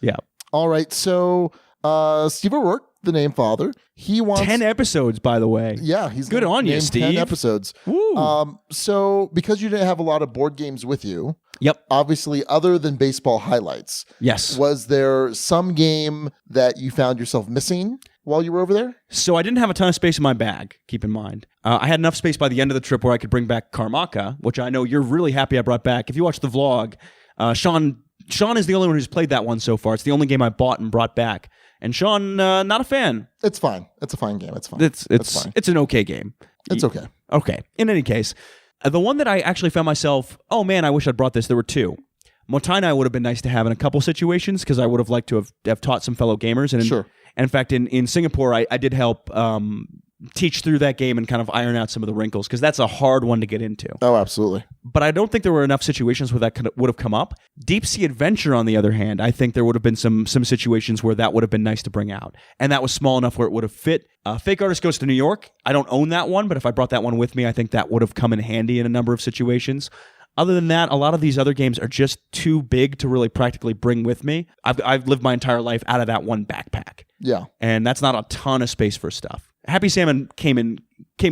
Yeah. All right. So Steve O'Rourke, the name father, he wants 10 episodes, by the way. Yeah, he's good on you, Steve. 10 episodes. Woo. So because you didn't have a lot of board games with you, yep. Obviously, other than baseball highlights, yes, was there some game that you found yourself missing while you were over there? So I didn't have a ton of space in my bag, keep in mind. I had enough space by the end of the trip where I could bring back Karmaka, which I know you're really happy I brought back. If you watch the vlog, Sean is the only one who's played that one so far. It's the only game I bought and brought back. And Sean, not a fan. It's fine. It's a fine game. It's fine. It's an okay game. It's okay. Okay. In any case, the one that I actually found myself, oh man, I wish I'd brought this. There were two. Motainai would have been nice to have in a couple situations because I would have liked to have taught some fellow gamers. And Sure. In fact, in Singapore, I did help teach through that game and kind of iron out some of the wrinkles because that's a hard one to get into. Oh, absolutely. But I don't think there were enough situations where that would have come up. Deep Sea Adventure, on the other hand, I think there would have been some situations where that would have been nice to bring out. And that was small enough where it would have fit. Fake Artist Goes to New York. I don't own that one, but if I brought that one with me, I think that would have come in handy in a number of situations. Other than that, a lot of these other games are just too big to really practically bring with me. I've lived my entire life out of that one backpack. Yeah. And that's not a ton of space for stuff. Happy Salmon came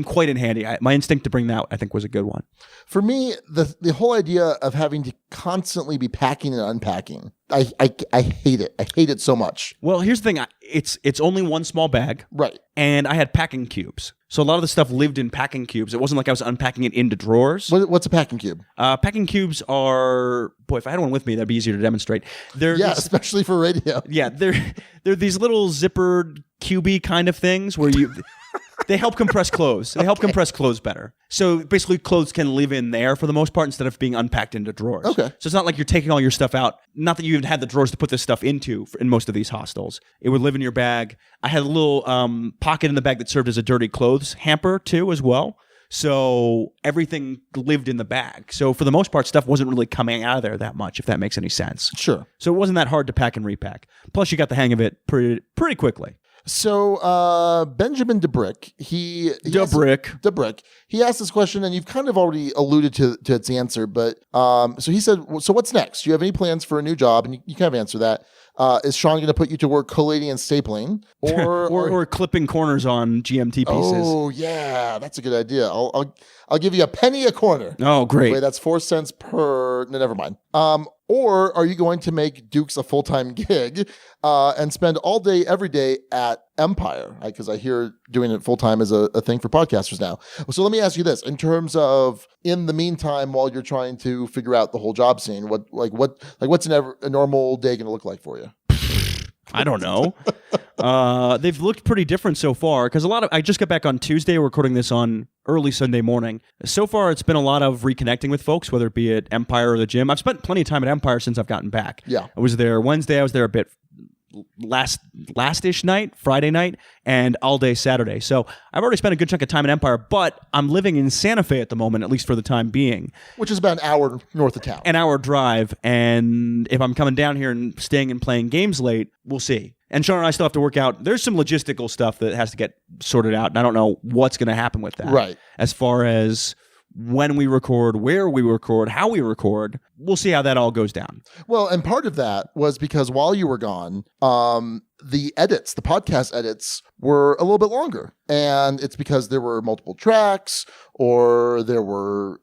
quite in handy. My instinct to bring that, I think, was a good one. For me, the whole idea of having to constantly be packing and unpacking, I hate it. I hate it so much. Well, here's the thing. It's only one small bag. Right. And I had packing cubes. So a lot of the stuff lived in packing cubes. It wasn't like I was unpacking it into drawers. What's a packing cube? Packing cubes are... Boy, if I had one with me, that'd be easier to demonstrate. Especially for radio. Yeah, they're these little zippered cubey kind of things where they help compress clothes. They help compress clothes better. So basically clothes can live in there for the most part instead of being unpacked into drawers. Okay. So it's not like you're taking all your stuff out. Not that you even had the drawers to put this stuff into in most of these hostels. It would live in your bag. I had a little pocket in the bag that served as a dirty clothes hamper too as well. So everything lived in the bag. So for the most part, stuff wasn't really coming out of there that much, if that makes any sense. Sure. So it wasn't that hard to pack and repack. Plus, you got the hang of it pretty quickly. So Benjamin DeBrick, he asked this question, and you've kind of already alluded to its answer. But so he said, "So what's next? Do you have any plans for a new job?" And you kind of answer that. Is Sean going to put you to work collating and stapling, or clipping corners on GMT pieces? Oh yeah, that's a good idea. I'll give you a penny a corner. Oh great! Wait, that's 4 cents per. No, never mind. Or are you going to make Dukes a full-time gig and spend all day, every day at Empire? Because I hear doing it full-time is a thing for podcasters now. So let me ask you this. In terms of, in the meantime, while you're trying to figure out the whole job scene, what's a normal day going to look like for you? I don't know. They've looked pretty different so far because I just got back on Tuesday. We're recording this on early Sunday morning. So far, it's been a lot of reconnecting with folks, whether it be at Empire or the gym. I've spent plenty of time at Empire since I've gotten back. Yeah. I was there Wednesday. I was there a bit last-ish night, Friday night, and all day Saturday. So I've already spent a good chunk of time at Empire, but I'm living in Santa Fe at the moment, at least for the time being. Which is about an hour north of town. An hour drive. And if I'm coming down here and staying and playing games late, we'll see. And Sean and I still have to work out. There's some logistical stuff that has to get sorted out, and I don't know what's going to happen with that. Right. As far as when we record, where we record, how we record, we'll see how that all goes down. Well, and part of that was because while you were gone, the podcast edits were a little bit longer. And it's because there were multiple tracks or there were,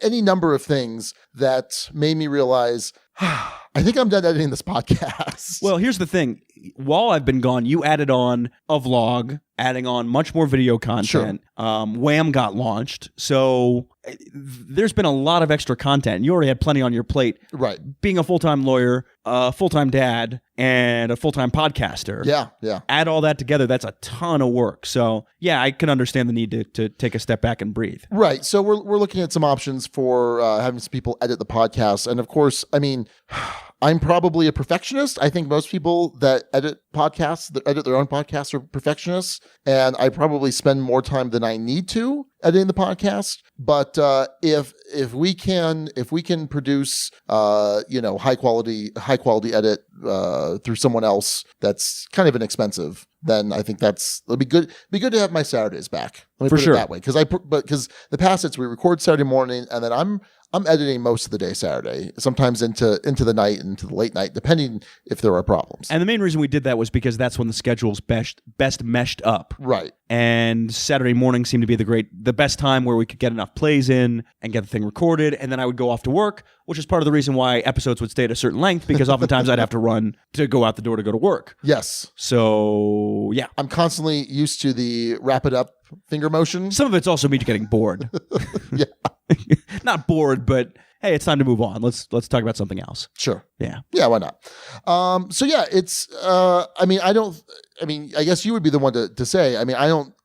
any number of things that made me realize, I think I'm done editing this podcast. Well, here's the thing. While I've been gone, you added on a vlog, adding on much more video content. Sure. Wham got launched. So there's been a lot of extra content. You already had plenty on your plate. Right. Being a full-time lawyer, a full-time dad, and a full-time podcaster. Yeah. Add all that together, that's a ton of work. So, yeah, I can understand the need to take a step back and breathe. Right. So we're looking at some options for having some people edit the podcast. And of course, I'm probably a perfectionist. I think most people that edit podcasts, that edit their own podcasts, are perfectionists. And I probably spend more time than I need to editing the podcast. But if we can produce high quality edit through someone else that's kind of inexpensive, then I think it'll be good. Be good to have my Saturdays back. Let me put it that way, because the past we record Saturday morning, and then I'm editing most of the day Saturday, sometimes into the night, into the late night, depending if there are problems. And the main reason we did that was because that's when the schedule's best meshed up. Right. And Saturday morning seemed to be the best time where we could get enough plays in and get the thing recorded, and then I would go off to work, which is part of the reason why episodes would stay at a certain length, because oftentimes I'd have to run to go out the door to go to work. Yes. So, yeah. I'm constantly used to the wrap it up finger motion. Some of it's also me getting bored. Yeah. Not bored, but hey, it's time to move on. Let's talk about something else. Sure. Yeah. Yeah, why not? So yeah, it's I guess you would be the one to say. I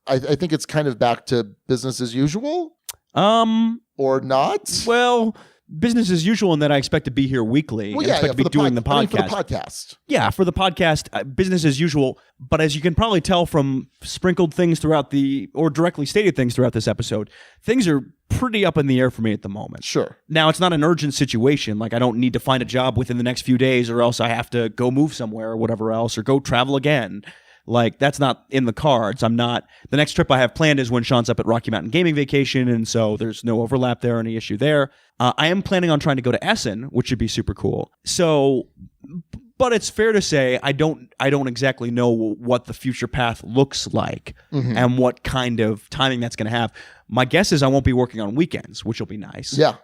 I think it's kind of back to business as usual. Or not? Well, business as usual in that I expect to be here weekly. Well, and expect to be doing the podcast. for the podcast. Yeah, for the podcast, business as usual. But as you can probably tell from sprinkled things throughout or directly stated things throughout this episode, things are pretty up in the air for me at the moment. Sure. Now, it's not an urgent situation. Like, I don't need to find a job within the next few days, or else I have to go move somewhere or whatever else, or go travel again. Like, that's not in the cards. The next trip I have planned is when Sean's up at Rocky Mountain Gaming Vacation, and so there's no overlap there, any issue there. I am planning on trying to go to Essen, which should be super cool. So, but it's fair to say I don't exactly know what the future path looks like and what kind of timing that's going to have. My guess is I won't be working on weekends, which will be nice. Yeah.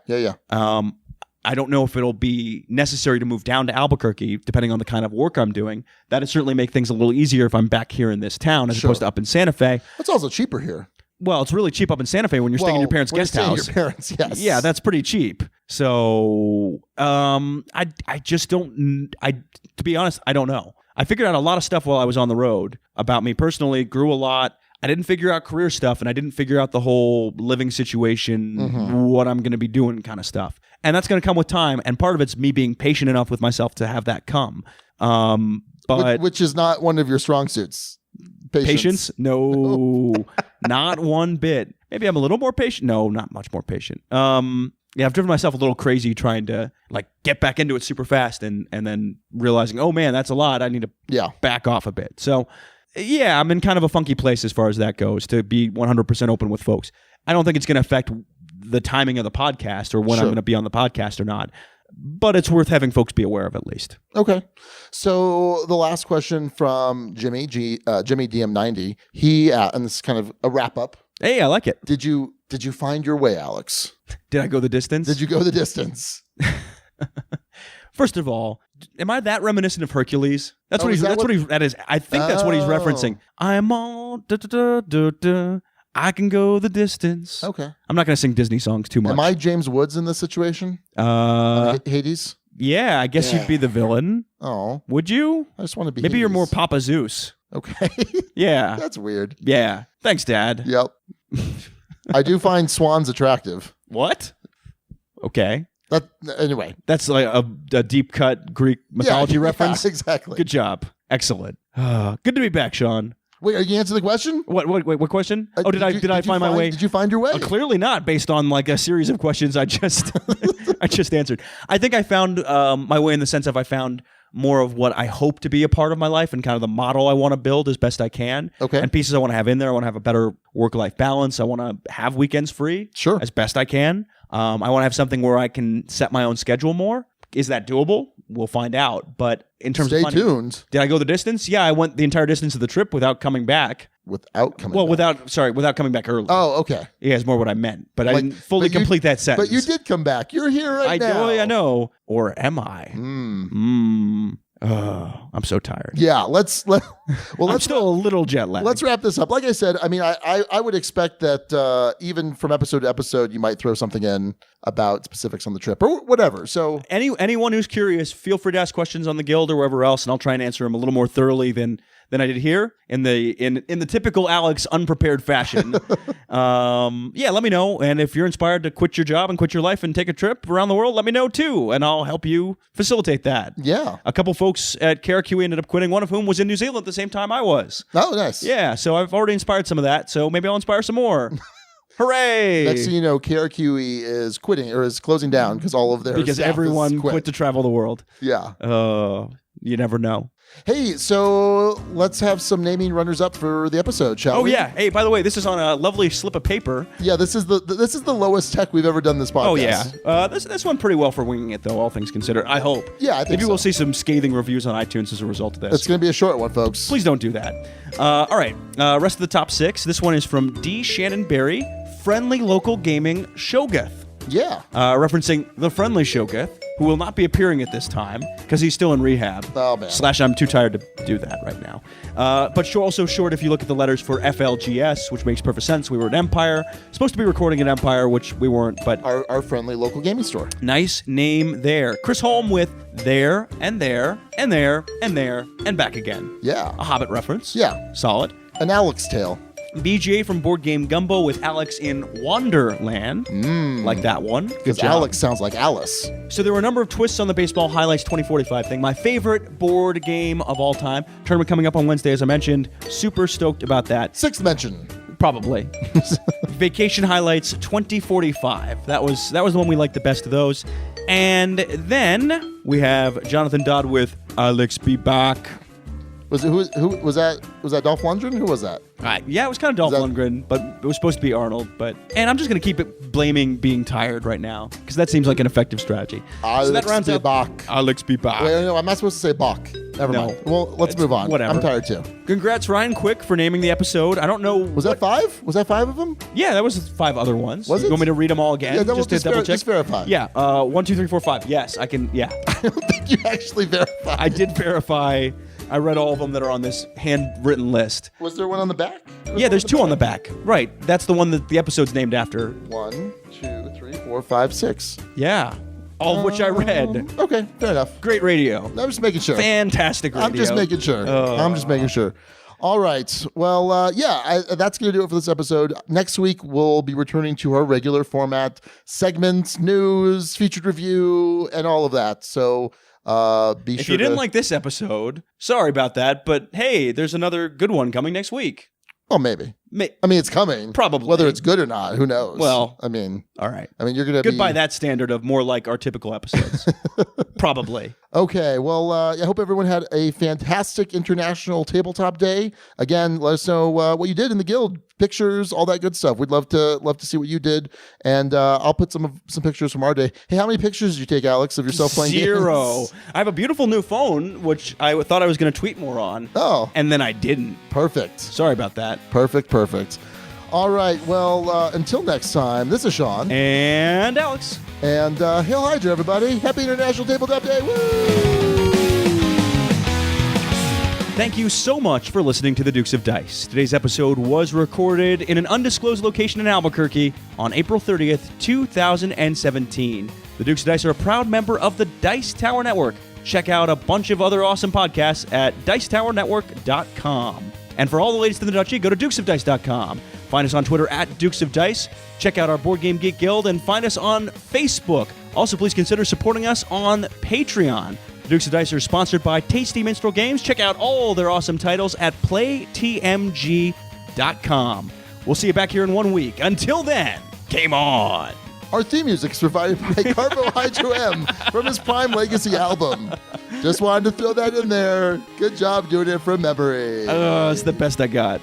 I don't know if it'll be necessary to move down to Albuquerque, depending on the kind of work I'm doing. That'd certainly make things a little easier if I'm back here in this town as opposed to up in Santa Fe. It's also cheaper here. Well, it's really cheap up in Santa Fe when you're staying in your parents' guest house. Your parents, yes. Yeah, that's pretty cheap. So, I just don't. To be honest, I don't know. I figured out a lot of stuff while I was on the road about me personally. Grew a lot. I didn't figure out career stuff, and I didn't figure out the whole living situation, what I'm going to be doing kind of stuff. And that's going to come with time, and part of it's me being patient enough with myself to have that come. But which is not one of your strong suits. Patience? No, not one bit. Maybe I'm a little more patient. No, not much more patient. Yeah, I've driven myself a little crazy trying to like get back into it super fast, and then realizing, oh man, that's a lot. I need to back off a bit. So yeah, I'm in kind of a funky place as far as that goes, to be 100% open with folks. I don't think it's going to affect the timing of the podcast or when I'm going to be on the podcast or not, but it's worth having folks be aware of at least. Okay. So the last question from Jimmy, Jimmy DM90, and this is kind of a wrap up. Hey, I like it. Did you find your way, Alex? Did I go the distance? Did you go the distance? First of all, am I that reminiscent of Hercules? That is. I think that's what he's referencing. I'm all I can go the distance. Okay. I'm not going to sing Disney songs too much. Am I James Woods in this situation? Hades? Yeah, I guess you'd be the villain. Oh. Would you? I just want to be Maybe Hades. You're more Papa Zeus. Okay. Yeah. That's weird. Yeah. Thanks, Dad. Yep. I do find swans attractive. What? Okay. Anyway. That's like a deep cut Greek mythology reference? Yeah, exactly. Good job. Excellent. Good to be back, Sean. Wait, are you answering the question? What question? Did I find my way? Did you find your way? Clearly not, based on like a series of questions I just I just answered. I think I found my way in the sense of I found more of what I hope to be a part of my life and kind of the model I want to build as best I can. Okay. And pieces I want to have in there. I want to have a better work-life balance. I want to have weekends free. Sure. As best I can. I want to have something where I can set my own schedule more. Is that doable? We'll find out. But in terms of Stay tuned. Did I go the distance? Yeah, I went the entire distance of the trip without coming back. Without coming back early. Oh, okay. Yeah, is more what I meant. But I didn't fully complete that sentence. But you did come back. You're here right now. I know. Or am I? Oh, I'm so tired. Yeah, I'm still a little jet lagged. Let's wrap this up. Like I said, I mean, I would expect that even from episode to episode, you might throw something in about specifics on the trip or whatever. So anyone who's curious, feel free to ask questions on the Guild or wherever else, and I'll try and answer them a little more thoroughly than I did here in the typical Alex unprepared fashion. Yeah, let me know. And if you're inspired to quit your job and quit your life and take a trip around the world, let me know too, and I'll help you facilitate that. Yeah. A couple folks at KRQE ended up quitting, one of whom was in New Zealand at the same time I was. Oh, nice. Yeah, so I've already inspired some of that, so maybe I'll inspire some more. Hooray! Next thing you know, KRQE is quitting or is closing down because all of their staff everyone quit to travel the world. Yeah. You never know. Hey, so let's have some naming runners up for the episode, shall we? Oh yeah. Hey, by the way, this is on a lovely slip of paper. Yeah, this is the lowest tech we've ever done this podcast. Oh yeah. This went pretty well for winging it though, all things considered. I hope. Yeah, I think maybe we'll see some scathing reviews on iTunes as a result of this. It's going to be a short one, folks. Please don't do that. All right. Rest of the top 6. This one is from D. Shannon Berry, Friendly Local Gaming Shogath. Yeah. Referencing the friendly Shogath, who will not be appearing at this time because he's still in rehab. Oh, man. / I'm too tired to do that right now. But also short if you look at the letters for FLGS, which makes perfect sense. We were at Empire. Supposed to be recording at Empire, which we weren't, but... Our friendly local gaming store. Nice name there. Chris Holm with there, and there, and there, and there, and back again. Yeah. A Hobbit reference. Yeah. Solid. An Alex tale. BGA from Board Game Gumbo with Alex in Wonderland. Like that one. Good Because job. Alex sounds like Alice. So there were a number of twists on the Baseball Highlights 2045 thing. My favorite board game of all time. Tournament coming up on Wednesday, as I mentioned. Super stoked about that. Sixth mention. Probably. Vacation Highlights 2045. That was the one we liked the best of those. And then we have Jonathan Dodd with Alex Be Back. Who was that? Was that Dolph Lundgren? Who was that? Yeah, it was kind of Dolph Lundgren, but it was supposed to be Arnold. And I'm just going to keep it blaming being tired right now, because that seems like an effective strategy. Alex so that rounds Be out Back. Alex Be Back. Wait, no, I'm not supposed to say Bach. Never mind. Well, let's move on. Whatever. I'm tired too. Congrats, Ryan Quick, for naming the episode. I don't know. Was that 5? Was that 5 of them? Yeah, that was 5 other ones. Was it? You want me to read them all again? Yeah, just to double check? Just verify. Yeah, 1, 2, 3, 4, 5. Yes, I can. Yeah. I don't think you actually verified. I did verify. I read all of them that are on this handwritten list. Was there one on the back? Yeah, there's 2 on the back. Right. That's the one that the episode's named after. 1, 2, 3, 4, 5, 6. Yeah. All of which I read. Okay, fair enough. Great radio. I'm just making sure. Fantastic radio. I'm just making sure. I'm just making sure. All right. Well, that's going to do it for this episode. Next week, we'll be returning to our regular format, segments, news, featured review, and all of that. So if you didn't like this episode, sorry about that. But hey, there's another good one coming next week. Well, maybe. I mean, it's coming. Probably. Whether it's good or not, who knows? Well, I mean, all right. I mean, you're going to good by that standard of more like our typical episodes. Probably. Okay. Well, I hope everyone had a fantastic International Tabletop Day. Again, let us know what you did in the guild, pictures, all that good stuff. We'd love to see what you did, and I'll put some pictures from our day. Hey, how many pictures did you take, Alex, of yourself playing 0. games? I have a beautiful new phone, which I thought I was going to tweet more on. Oh. And then I didn't. Perfect. Sorry about that. Perfect. All right. Well, until next time, this is Sean. And Alex. And Hail Hydra, everybody. Happy International Tabletop Day. Woo! Thank you so much for listening to the Dukes of Dice. Today's episode was recorded in an undisclosed location in Albuquerque on April 30th, 2017. The Dukes of Dice are a proud member of the Dice Tower Network. Check out a bunch of other awesome podcasts at dicetowernetwork.com. And for all the latest in the Duchy, go to dukesofdice.com. Find us on Twitter at Dukes of Dice. Check out our Board Game Geek Guild and find us on Facebook. Also, please consider supporting us on Patreon. The Dukes of Dice are sponsored by Tasty Minstrel Games. Check out all their awesome titles at playtmg.com. We'll see you back here in 1 week. Until then, game on! Our theme music is provided by Carbo Hydro M from his Prime Legacy album. Just wanted to throw that in there. Good job doing it from memory. It's the best I got.